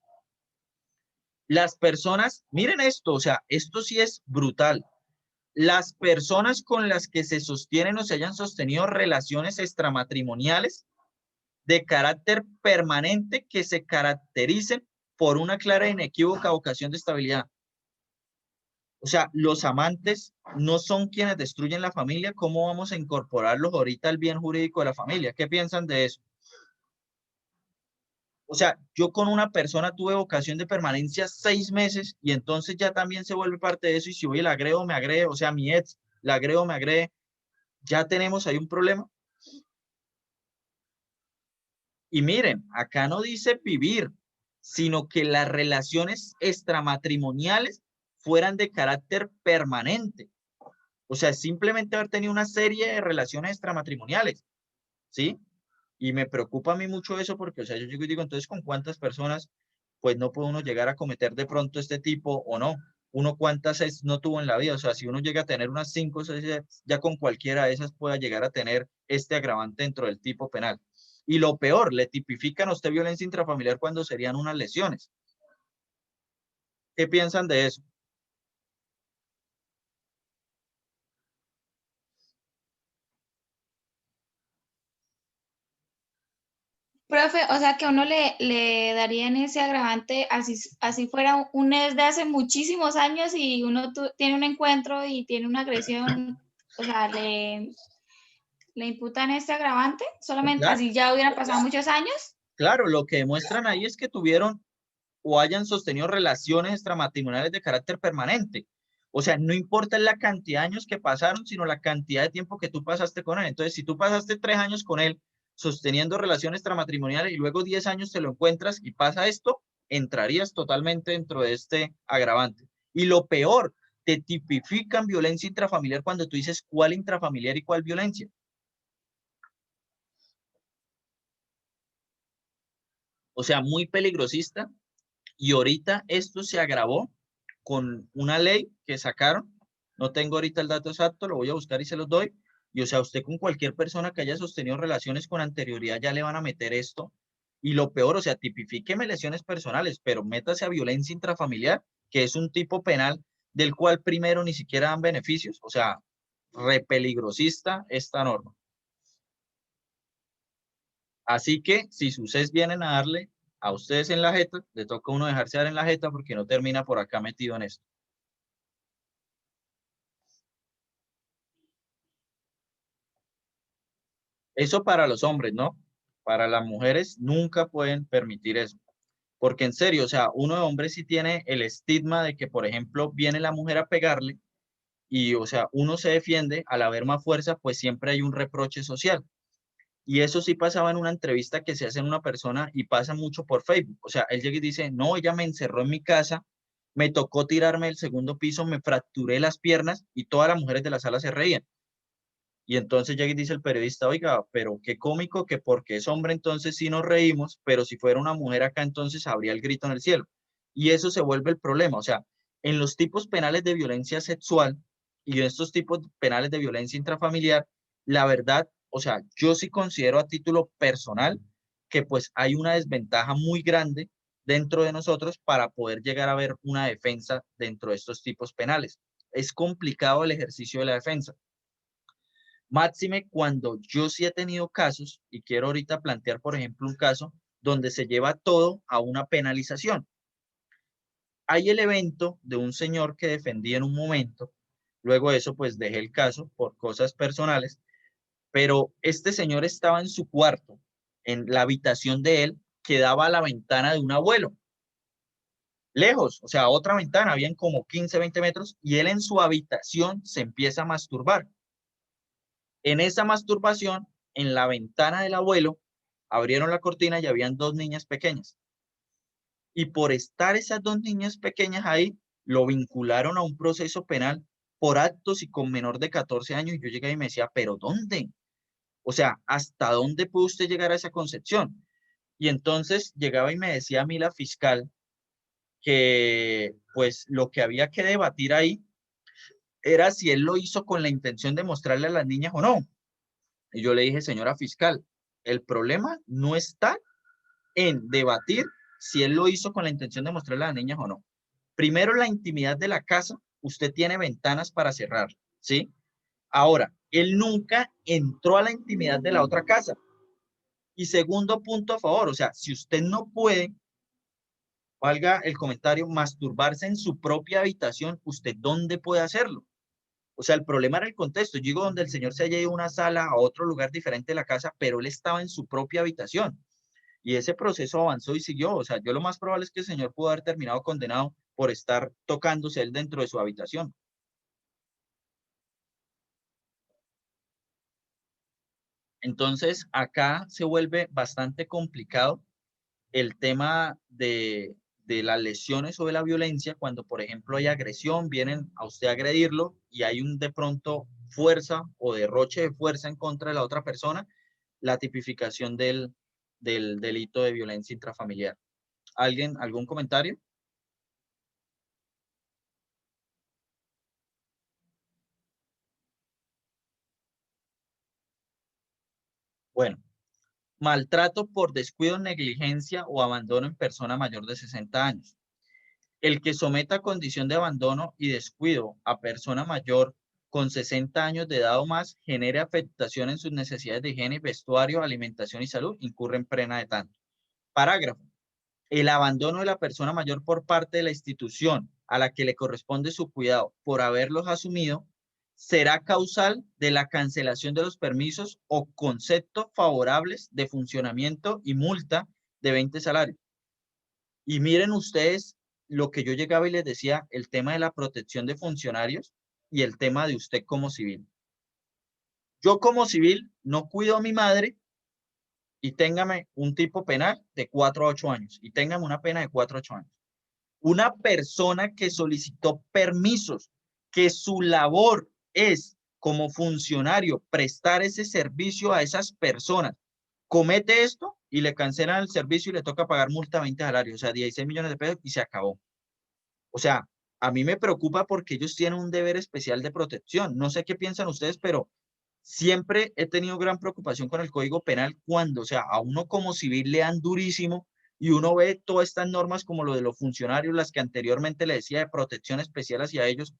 Las personas, miren esto, o sea, esto sí es brutal. Las personas con las que se sostienen o se hayan sostenido relaciones extramatrimoniales de carácter permanente que se caractericen por una clara e inequívoca vocación de estabilidad. O sea, los amantes no son quienes destruyen la familia. ¿Cómo vamos a incorporarlos ahorita al bien jurídico de la familia? ¿Qué piensan de eso? O sea, yo con una persona tuve vocación de permanencia 6 meses y entonces ya también se vuelve parte de eso y si voy y la agrego, me agrede, o sea, mi ex la agrego, me agrede, ya tenemos ahí un problema. Y miren, acá no dice vivir, sino que las relaciones extramatrimoniales fueran de carácter permanente. O sea, simplemente haber tenido una serie de relaciones extramatrimoniales, ¿sí? Y me preocupa a mí mucho eso porque, o sea, yo digo, entonces, ¿con cuántas personas, pues, no puede uno llegar a cometer de pronto este tipo o no? Uno cuántas no tuvo en la vida, o sea, si uno llega a tener unas 5 o 6, ya con cualquiera de esas pueda llegar a tener este agravante dentro del tipo penal. Y lo peor, le tipifican a usted violencia intrafamiliar cuando serían unas lesiones. ¿Qué piensan de eso? Profe, o sea que a uno le darían ese agravante así fuera un ex de hace muchísimos años y uno tiene un encuentro y tiene una agresión, o sea, le imputan este agravante, solamente Claro, así ya hubieran pasado muchos años. claro, lo que demuestran ahí es que tuvieron o hayan sostenido relaciones extramatrimoniales de carácter permanente. O sea, no importa la cantidad de años que pasaron, sino la cantidad de tiempo que tú pasaste con él. Entonces, si tú pasaste 3 años con él sosteniendo relaciones extramatrimoniales y luego 10 años te lo encuentras y pasa esto, entrarías totalmente dentro de este agravante. Y lo peor, te tipifican violencia intrafamiliar cuando tú dices cuál intrafamiliar y cuál violencia. O sea, muy peligrosista. Y ahorita esto se agravó con una ley que sacaron. No tengo ahorita el dato exacto, lo voy a buscar y se los doy. Y o sea, usted con cualquier persona que haya sostenido relaciones con anterioridad ya le van a meter esto. Y lo peor, o sea, tipifíqueme lesiones personales, pero métase a violencia intrafamiliar, que es un tipo penal del cual primero ni siquiera dan beneficios. O sea, re peligrosista esta norma. Así que si sus ex vienen a darle a ustedes en la jeta, le toca a uno dejarse dar en la jeta porque no termina por acá metido en esto. Eso para los hombres, ¿no? Para las mujeres nunca pueden permitir eso. Porque en serio, o sea, uno de hombres sí tiene el estigma de que, por ejemplo, viene la mujer a pegarle y, o sea, uno se defiende, al haber más fuerza, pues siempre hay un reproche social. Y eso sí pasaba en una entrevista que se hace en una persona y pasa mucho por Facebook. O sea, él llega y dice, no, ella me encerró en mi casa, me tocó tirarme del segundo piso, me fracturé las piernas y todas las mujeres de la sala se reían. Y entonces llega y dice el periodista, oiga, pero qué cómico que porque es hombre entonces sí nos reímos, pero si fuera una mujer acá entonces habría el grito en el cielo. Y eso se vuelve el problema. O sea, en los tipos penales de violencia sexual y en estos tipos penales de violencia intrafamiliar, la verdad, o sea, yo sí considero a título personal que pues hay una desventaja muy grande dentro de nosotros para poder llegar a ver una defensa dentro de estos tipos penales. Es complicado el ejercicio de la defensa. Máxime cuando yo sí he tenido casos, y quiero ahorita plantear, por ejemplo, un caso donde se lleva todo a una penalización. Hay el evento de un señor que defendí en un momento, luego de eso pues dejé el caso por cosas personales, pero este señor estaba en su cuarto, en la habitación de él, que daba a la ventana de un abuelo, lejos, o sea, otra ventana, habían como 15, 20 metros, y él en su habitación se empieza a masturbar. En esa masturbación, en la ventana del abuelo, abrieron la cortina y habían 2 niñas pequeñas. Y por estar esas 2 niñas pequeñas ahí, lo vincularon a un proceso penal por actos y con menor de 14 años, y yo llegaba y me decía, ¿pero dónde? O sea, ¿hasta dónde puede usted llegar a esa concepción? Y entonces llegaba y me decía a mí la fiscal que pues lo que había que debatir ahí era si él lo hizo con la intención de mostrarle a las niñas o no. Y yo le dije, señora fiscal, el problema no está en debatir si él lo hizo con la intención de mostrarle a las niñas o no. Primero, la intimidad de la casa, usted tiene ventanas para cerrar, ¿sí? Ahora, él nunca entró a la intimidad de la otra casa. Y segundo punto a favor, o sea, si usted no puede, valga el comentario, masturbarse en su propia habitación, ¿usted dónde puede hacerlo? O sea, el problema era el contexto. Yo digo donde el señor se haya ido a una sala, a otro lugar diferente de la casa, pero él estaba en su propia habitación. Y ese proceso avanzó y siguió. O sea, yo lo más probable es que el señor pudo haber terminado condenado por estar tocándose él dentro de su habitación. Entonces, acá se vuelve bastante complicado el tema de las lesiones o de la violencia cuando, por ejemplo, hay agresión, vienen a usted a agredirlo y hay un de pronto fuerza o derroche de fuerza en contra de la otra persona, la tipificación del delito de violencia intrafamiliar. ¿Alguien, algún comentario? Bueno, maltrato por descuido, negligencia o abandono en persona mayor de 60 años. El que someta a condición de abandono y descuido a persona mayor con 60 años de edad o más genere afectación en sus necesidades de higiene, vestuario, alimentación y salud, incurre en pena de tanto. Parágrafo. El abandono de la persona mayor por parte de la institución a la que le corresponde su cuidado por haberlos asumido será causal de la cancelación de los permisos o conceptos favorables de funcionamiento y multa de 20 salarios. Y miren ustedes lo que yo llegaba y les decía, el tema de la protección de funcionarios y el tema de usted como civil. Yo como civil no cuido a mi madre y téngame un tipo penal de 4 a 8 años y téngame una pena de 4 a 8 años. Una persona que solicitó permisos, que su labor es como funcionario prestar ese servicio a esas personas, comete esto y le cancelan el servicio y le toca pagar multa 20 salarios, o sea, 16 millones de pesos y se acabó. O sea, a mí me preocupa porque ellos tienen un deber especial de protección. No sé qué piensan ustedes, pero siempre he tenido gran preocupación con el Código Penal cuando, o sea, a uno como civil le dan durísimo y uno ve todas estas normas como lo de los funcionarios, las que anteriormente le decía de protección especial hacia ellos,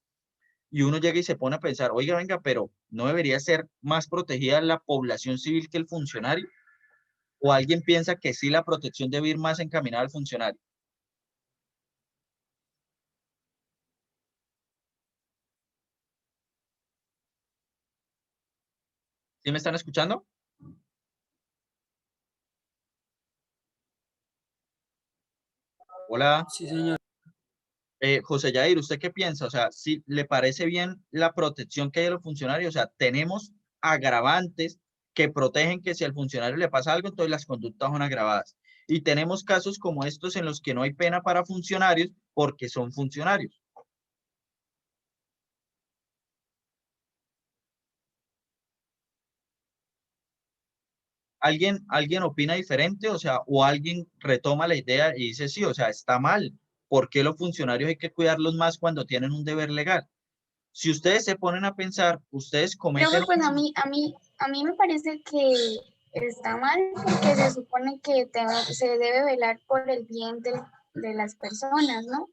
y uno llega y se pone a pensar, oiga, venga, pero ¿no debería ser más protegida la población civil que el funcionario? ¿O alguien piensa que sí la protección debe ir más encaminada al funcionario? ¿Sí me están escuchando? Hola. Sí, señor. José Yair, ¿usted qué piensa? O sea, ¿sí le parece bien la protección que hay a los funcionarios? O sea, tenemos agravantes que protegen que si al funcionario le pasa algo, entonces las conductas son agravadas. Y tenemos casos como estos en los que no hay pena para funcionarios porque son funcionarios. ¿Alguien opina diferente? O sea, o alguien retoma la idea y dice, sí, o sea, está mal. ¿Por qué los funcionarios hay que cuidarlos más cuando tienen un deber legal? Si ustedes se ponen a pensar, ustedes cometen... Creo que pues a mí me parece que está mal porque se supone que se debe velar por el bien de las personas, ¿no?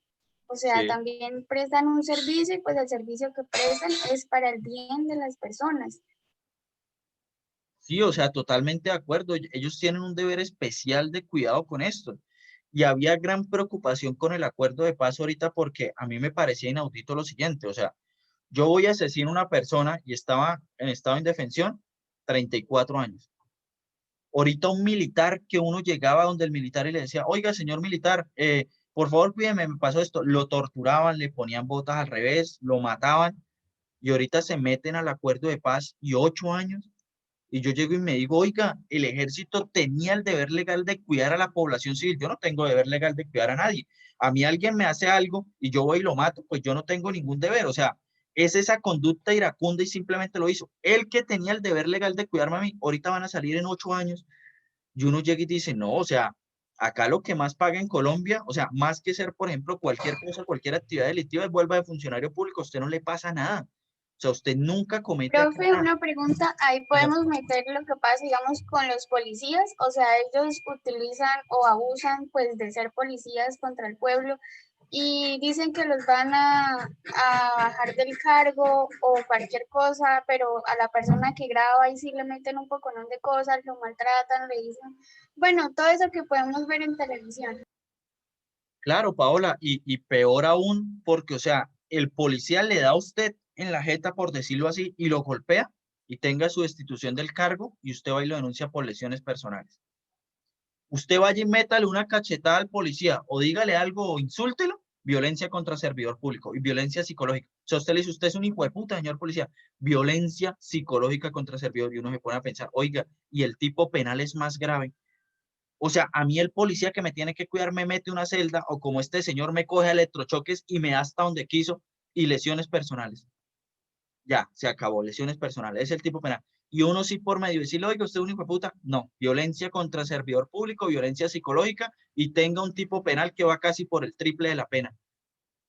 O sea, Sí. también prestan un servicio y pues el servicio que prestan es para el bien de las personas. Sí, o sea, totalmente de acuerdo. Ellos tienen un deber especial de cuidado con esto. Y había gran preocupación con el acuerdo de paz ahorita porque a mí me parecía inaudito lo siguiente. O sea, yo voy a asesinar a una persona y estaba en estado de indefensión, 34 años. Ahorita un militar que uno llegaba donde el militar y le decía, oiga, señor militar, por favor, cuídeme, me pasó esto. Lo torturaban, le ponían botas al revés, lo mataban. Y ahorita se meten al acuerdo de paz y 8 años. Y yo llego y me digo, oiga, el ejército tenía el deber legal de cuidar a la población civil. Yo no tengo deber legal de cuidar a nadie. A mí alguien me hace algo y yo voy y lo mato, pues yo no tengo ningún deber. O sea, Es esa conducta iracunda y simplemente lo hizo. El que tenía el deber legal de cuidarme a mí, ahorita van a salir en 8 años, y uno llega y dice, no, o sea, acá lo que más paga en Colombia, o sea, más que ser, por ejemplo, cualquier cosa, cualquier actividad delictiva, es vuelva de funcionario público, a usted no le pasa nada. O sea, usted nunca comete Profe, nada. una pregunta, ahí podemos meter lo que pasa, digamos, con los policías, o sea, ellos utilizan o abusan, pues, de ser policías contra el pueblo y dicen que los van a bajar del cargo o cualquier cosa, pero a la persona que graba ahí sí le meten un poconón de cosas, lo maltratan, le dicen, bueno, todo eso que podemos ver en televisión. Claro, Paola, y peor aún, porque, o sea, el policía le da a usted en la jeta, por decirlo así, y lo golpea y tenga su destitución del cargo y usted va y lo denuncia por lesiones personales. Usted vaya y métale una cachetada al policía o dígale algo o insúltelo, violencia contra servidor público y violencia psicológica. O sea, usted le dice, usted es un hijo de puta, señor policía, violencia psicológica contra servidor, y uno se pone a pensar, oiga, y el tipo penal es más grave. O sea, a mí el policía que me tiene que cuidar me mete una celda, o como este señor me coge a electrochoques y me da hasta donde quiso, y lesiones personales. Ya, se acabó, lesiones personales, es el tipo penal. Y uno sí por medio de decirle, oiga, usted es un hijo de puta, no, violencia contra servidor público, violencia psicológica, y tenga un tipo penal que va casi por el triple de la pena.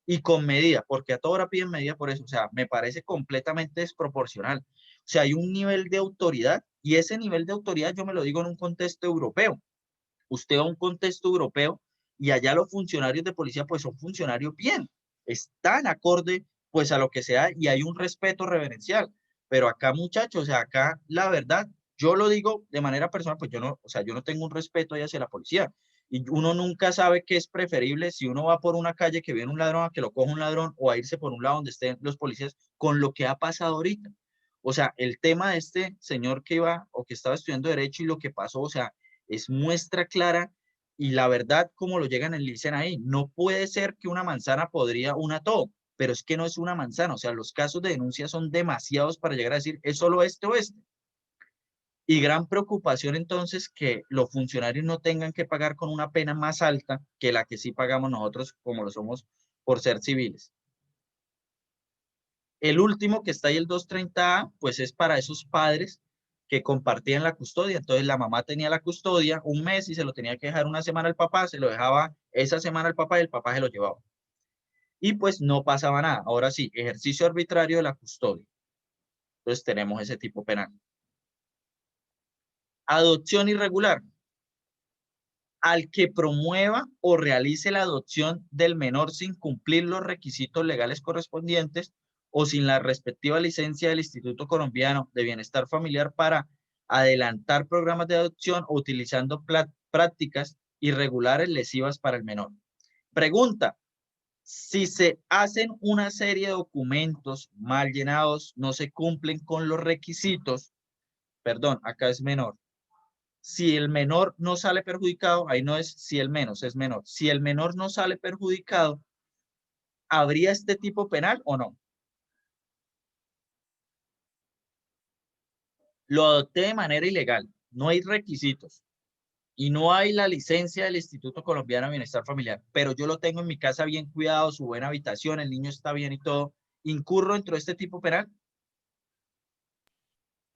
Y con medida, porque a toda hora piden medida por eso, o sea, me parece completamente desproporcional. O sea, hay un nivel de autoridad, y ese nivel de autoridad yo me lo digo en un contexto europeo. Usted va a un contexto europeo y allá los funcionarios de policía pues son funcionarios bien, están acorde pues a lo que sea y hay un respeto reverencial. Pero acá, muchachos, o sea, acá la verdad, yo lo digo de manera personal, pues yo no, o sea, yo no tengo un respeto ahí hacia la policía. Y uno nunca sabe qué es preferible si uno va por una calle que viene un ladrón a que lo coja un ladrón, o a irse por un lado donde estén los policías, con lo que ha pasado ahorita. O sea, el tema de este señor que iba o que estaba estudiando derecho y lo que pasó, o sea, es muestra clara, y la verdad, como lo llegan en dicen ahí, no puede ser que una manzana podría una todo, pero es que no es una manzana. O sea, los casos de denuncia son demasiados para llegar a decir es solo este o este. Y gran preocupación entonces que los funcionarios no tengan que pagar con una pena más alta que la que sí pagamos nosotros, como lo somos por ser civiles. El último que está ahí, el 230A, pues es para esos padres que compartían la custodia. Entonces la mamá tenía la custodia un mes y se lo tenía que dejar una semana al papá, se lo dejaba esa semana al papá y el papá se lo llevaba. Y pues no pasaba nada. Ahora sí, ejercicio arbitrario de la custodia. Entonces tenemos ese tipo penal. Adopción irregular. Al que promueva o realice la adopción del menor sin cumplir los requisitos legales correspondientes o sin la respectiva licencia del Instituto Colombiano de Bienestar Familiar para adelantar programas de adopción o utilizando prácticas irregulares lesivas para el menor. Pregunta: si se hacen una serie de documentos mal llenados, no se cumplen con los requisitos, perdón, acá es menor. Si el menor no sale perjudicado, ahí no es si el menos, es menor. Si el menor no sale perjudicado, ¿habría este tipo penal o no? Lo adopté de manera ilegal, no hay requisitos y no hay la licencia del Instituto Colombiano de Bienestar Familiar, pero yo lo tengo en mi casa bien cuidado, su buena habitación, el niño está bien y todo. ¿Incurro dentro de este tipo penal?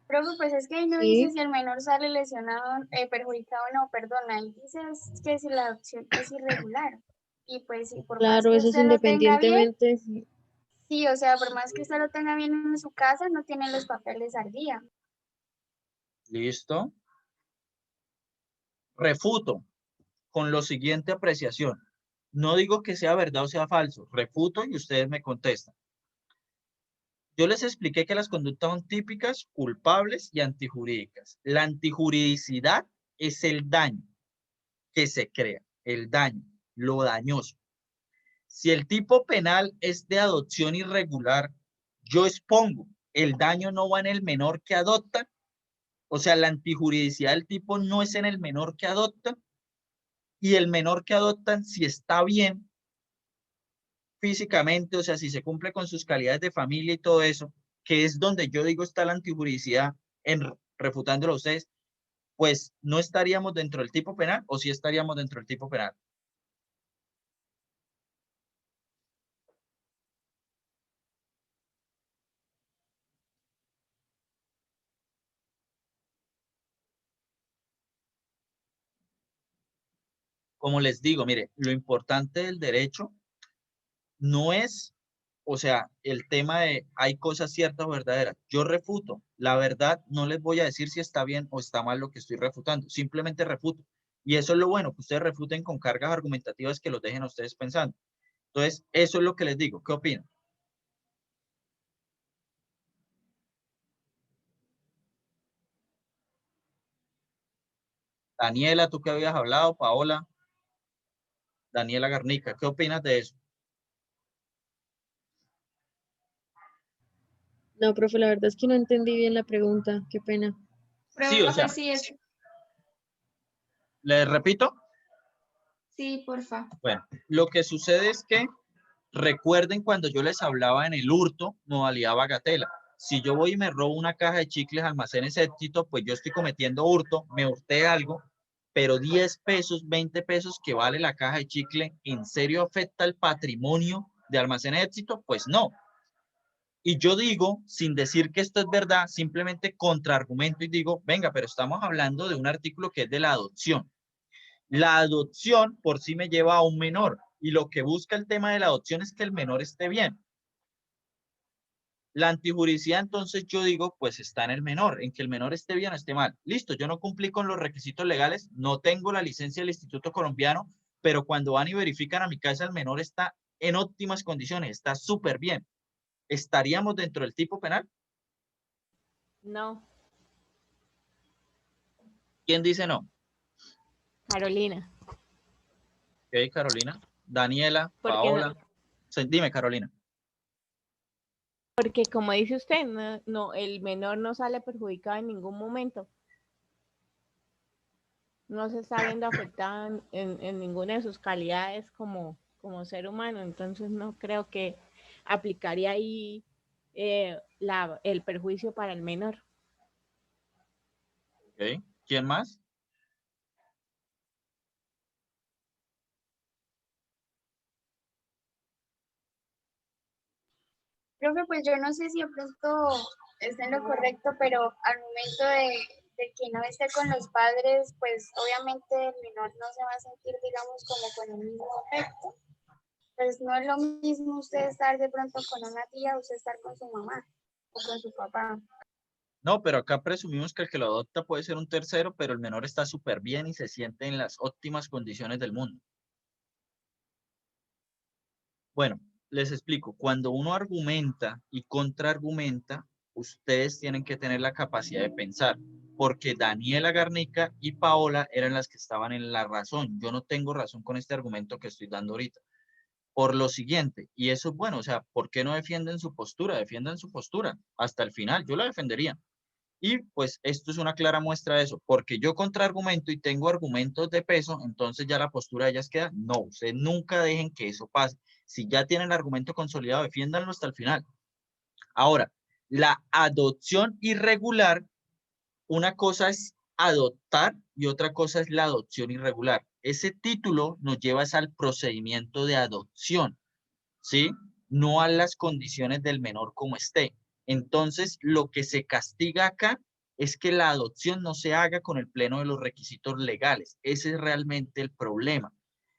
Profe, pues es que ahí no Sí. dice si el menor sale lesionado, perjudicado o no, perdona, ahí dice que si la adopción es irregular. Y pues si por más Claro, que eso es usted lo tenga bien, independientemente. sí, o sea, por más que usted lo tenga bien en su casa, no tiene los papeles al día. Listo. Refuto con lo siguiente apreciación. No digo que sea verdad o sea falso, refuto y ustedes me contestan. Yo les expliqué que las conductas son típicas, culpables y antijurídicas. La antijuridicidad es el daño que se crea, el daño, lo dañoso. Si el tipo penal es de adopción irregular, yo expongo, el daño no va en el menor que adopta, o sea, la antijuridicidad del tipo no es en el menor que adopta, y el menor que adoptan, si está bien físicamente, o sea, si se cumple con sus calidades de familia y todo eso, que es donde yo digo está la antijuridicidad, en refutándolo a ustedes, pues no estaríamos dentro del tipo penal, o sí estaríamos dentro del tipo penal. como les digo, mire, lo importante del derecho no es, o sea, el tema de hay cosas ciertas o verdaderas. Yo refuto. La verdad, no les voy a decir si está bien o está mal lo que estoy refutando. Simplemente refuto. Y eso es lo bueno, que ustedes refuten con cargas argumentativas que los dejen a ustedes pensando. Entonces, eso es lo que les digo. ¿Qué opinan? Daniela, tú que habías hablado, Paola, Daniela Garnica, ¿qué opinas de eso? No, profe, la verdad es que no entendí bien la pregunta. Qué pena. Sí, o sea, ¿les repito? Sí, porfa. Bueno, lo que sucede es que recuerden cuando yo les hablaba en el hurto, modalidad bagatela. Si yo voy y me robo una caja de chicles, almacenes éxitos, pues yo estoy cometiendo hurto, me hurté algo, pero 10 pesos, 20 pesos que vale la caja de chicle, ¿en serio afecta el patrimonio de almacenes éxitos? Pues no. Y yo digo, sin decir que esto es verdad, simplemente contraargumento y digo, venga, pero estamos hablando de un artículo que es de la adopción. La adopción por sí me lleva a un menor y lo que busca el tema de la adopción es que el menor esté bien. La antijuricidad, entonces yo digo, pues está en el menor, en que el menor esté bien o esté mal. Listo, yo no cumplí con los requisitos legales, no tengo la licencia del Instituto Colombiano, pero cuando van y verifican a mi casa, el menor está en óptimas condiciones, está súper bien. ¿Estaríamos dentro del tipo penal? No. ¿Quién dice no? Carolina. Ok, Carolina. Daniela, ¿Por qué Paola. no? Dime, Carolina. Porque como dice usted, el menor no sale perjudicado en ningún momento. No se está viendo afectado en ninguna de sus calidades como ser humano. Entonces no creo que aplicaría ahí el perjuicio para el menor. Ok. ¿Quién más? Profe, pues yo no sé si de pronto está en lo correcto, pero al momento de que no esté con los padres, pues obviamente el menor no se va a sentir, digamos, como con el mismo afecto. Pues no es lo mismo usted estar de pronto con una tía, usted estar con su mamá o con su papá. No, pero acá presumimos que el que lo adopta puede ser un tercero, pero el menor está súper bien y se siente en las óptimas condiciones del mundo. Bueno, les explico. Cuando uno argumenta y contraargumenta, ustedes tienen que tener la capacidad de pensar, porque Daniela Garnica y Paola eran las que estaban en la razón. Yo no tengo razón con este argumento que estoy dando ahorita. Por lo siguiente, y eso es bueno, o sea, ¿por qué no defienden su postura? Defiendan su postura hasta el final. Yo la defendería. Y pues esto es una clara muestra de eso, porque yo contraargumento y tengo argumentos de peso, entonces ya la postura de ellas queda, no, ustedes nunca dejen que eso pase. Si ya tienen el argumento consolidado, defiéndanlo hasta el final. Ahora, la adopción irregular, una cosa es adoptar y otra cosa es la adopción irregular. Ese título nos lleva al procedimiento de adopción, ¿sí? No a las condiciones del menor como esté. Entonces, lo que se castiga acá es que la adopción no se haga con el pleno de los requisitos legales. Ese es realmente el problema.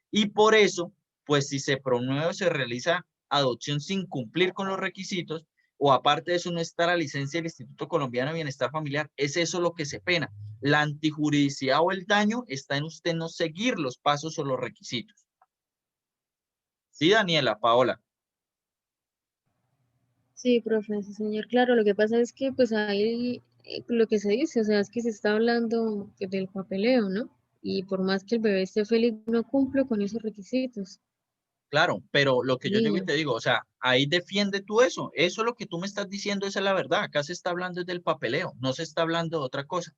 Y por eso, pues si se promueve o se realiza adopción sin cumplir con los requisitos, o aparte de eso no está la licencia del Instituto Colombiano de Bienestar Familiar, es eso lo que se pena. La antijuridicidad o el daño está en usted no seguir los pasos o los requisitos. Sí, Daniela, Paola. Sí, profe, sí, señor. Claro, lo que pasa es que pues ahí lo que se dice, o sea, es que se está hablando del papeleo, ¿no? Y por más que el bebé esté feliz, no cumple con esos requisitos. Claro, pero lo que yo llego y Niño. te digo, o sea, ahí defiende tú eso. Eso es lo que tú me estás diciendo, esa es la verdad. Acá se está hablando del papeleo, no se está hablando de otra cosa.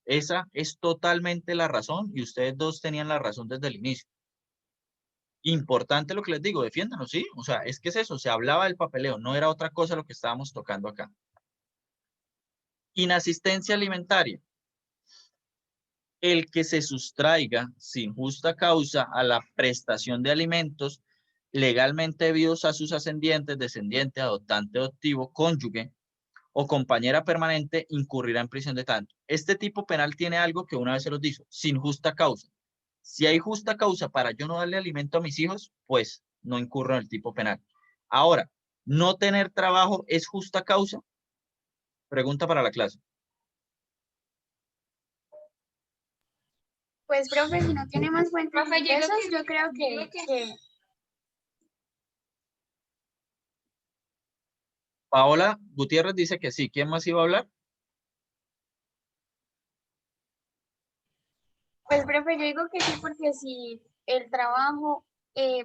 Esa es totalmente la razón y ustedes dos tenían la razón desde el inicio. Importante lo que les digo, defiéndanlo, ¿sí? O sea, es que es eso, se hablaba del papeleo, no era otra cosa lo que estábamos tocando acá. Inasistencia alimentaria. El que se sustraiga sin justa causa a la prestación de alimentos legalmente debidos a sus ascendientes, descendiente, adoptante, adoptivo, cónyuge o compañera permanente, incurrirá en prisión de tanto. Este tipo penal tiene algo que una vez se los dijo, sin justa causa. Si hay justa causa para yo no darle alimento a mis hijos, pues no incurro en el tipo penal. Ahora, ¿no tener trabajo es justa causa? Pregunta para la clase. Pues, profe, si no tiene más fuentes Profe, de ingresos, yo creo que Paola Gutiérrez dice que sí. ¿Quién más iba a hablar? pues, profe, yo digo que sí, porque si el trabajo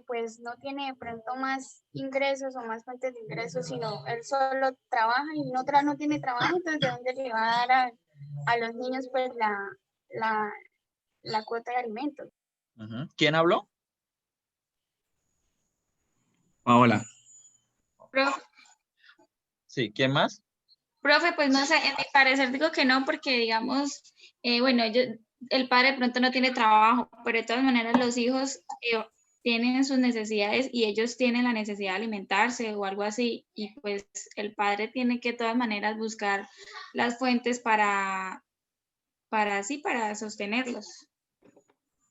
pues no tiene de pronto más ingresos o más fuentes de ingresos, sino él solo trabaja y no tiene trabajo, entonces ¿de dónde le va a dar a los niños pues la cuota de alimentos? ¿Quién habló? Paola. Profe, Sí, ¿quién más? profe, pues no sé, en mi parecer digo que no, porque digamos, bueno, el padre de pronto no tiene trabajo, pero de todas maneras los hijos tienen sus necesidades y ellos tienen la necesidad de alimentarse o algo así, y pues el padre tiene que de todas maneras buscar las fuentes para sostenerlos.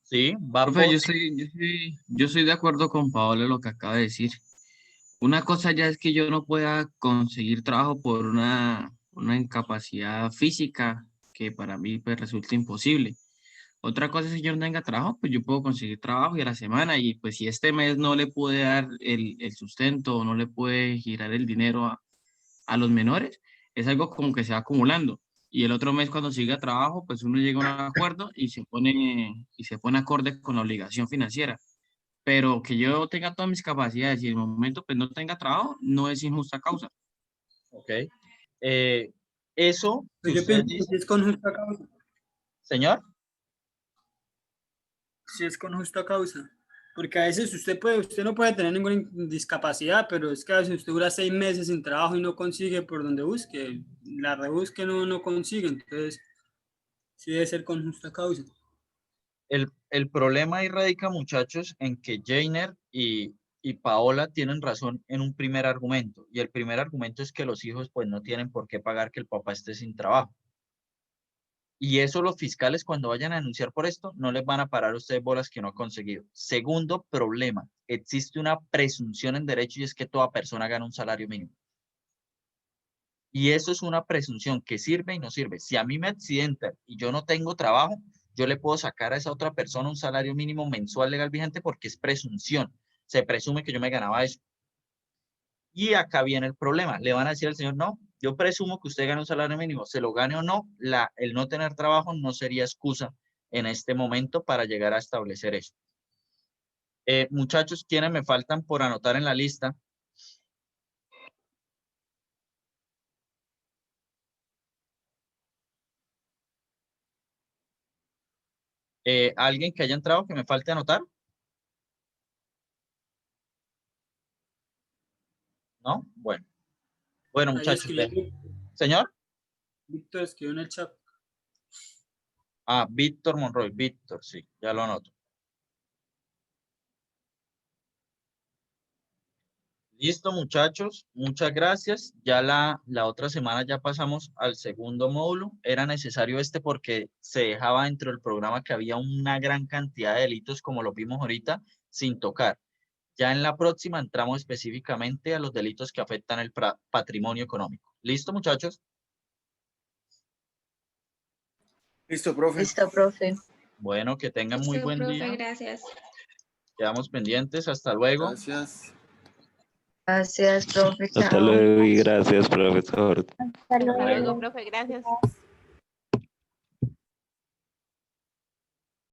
Sí, Profe, yo estoy de acuerdo con Paola en lo que acaba de decir. Una cosa ya es que yo no pueda conseguir trabajo por una incapacidad física que para mí pues resulta imposible. Otra cosa es que yo no tenga trabajo, pues yo puedo conseguir trabajo y a la semana, y pues si este mes no le puede dar el sustento o no le puede girar el dinero a los menores, es algo como que se va acumulando. Y el otro mes cuando siga trabajo, pues uno llega a un acuerdo y se pone acorde con la obligación financiera. Pero que yo tenga todas mis capacidades y en el momento pues no tenga trabajo, no es injusta causa. Ok. Eso que Pues yo usted pienso que dice, sí es con justa causa. señor. Sí es con justa causa. Porque a veces usted no puede tener ninguna discapacidad, pero es que a veces usted dura 6 meses sin trabajo y no consigue por donde busque. La rebusque no consigue. Entonces, sí debe ser con justa causa. El problema ahí radica, muchachos, en que Jainer y Paola tienen razón en un primer argumento. Y el primer argumento es que los hijos pues no tienen por qué pagar que el papá esté sin trabajo. Y eso los fiscales cuando vayan a denunciar por esto no les van a parar a ustedes bolas que no ha conseguido. Segundo problema, existe una presunción en derecho y es que toda persona gana un salario mínimo. Y eso es una presunción que sirve y no sirve. Si a mí me accidentan y yo no tengo trabajo, yo le puedo sacar a esa otra persona un salario mínimo mensual legal vigente porque es presunción. Se presume que yo me ganaba eso. Y acá viene el problema. Le van a decir al señor, no, yo presumo que usted gana un salario mínimo. Se lo gane o no, el no tener trabajo no sería excusa en este momento para llegar a establecer eso. Muchachos, ¿quiénes me faltan por anotar en la lista? ¿Alguien que haya entrado que me falte anotar? ¿No? Bueno. Bueno, muchachos. Señor. Víctor escribió en el chat. Ah, Víctor Monroy. Víctor, sí, ya lo anoto. Listo, muchachos. Muchas gracias. Ya la otra semana ya pasamos al segundo módulo. Era necesario porque se dejaba dentro del programa que había una gran cantidad de delitos, como lo vimos ahorita, sin tocar. Ya en la próxima entramos específicamente a los delitos que afectan el patrimonio económico. ¿Listo, muchachos? Listo, profe. Listo, profe. Bueno, que tengan muy buen profe, día. gracias. Quedamos pendientes. Hasta luego. Gracias. Gracias, profe. Hasta Chao. luego y gracias, profesor. Hasta Hasta luego, luego. profe, gracias.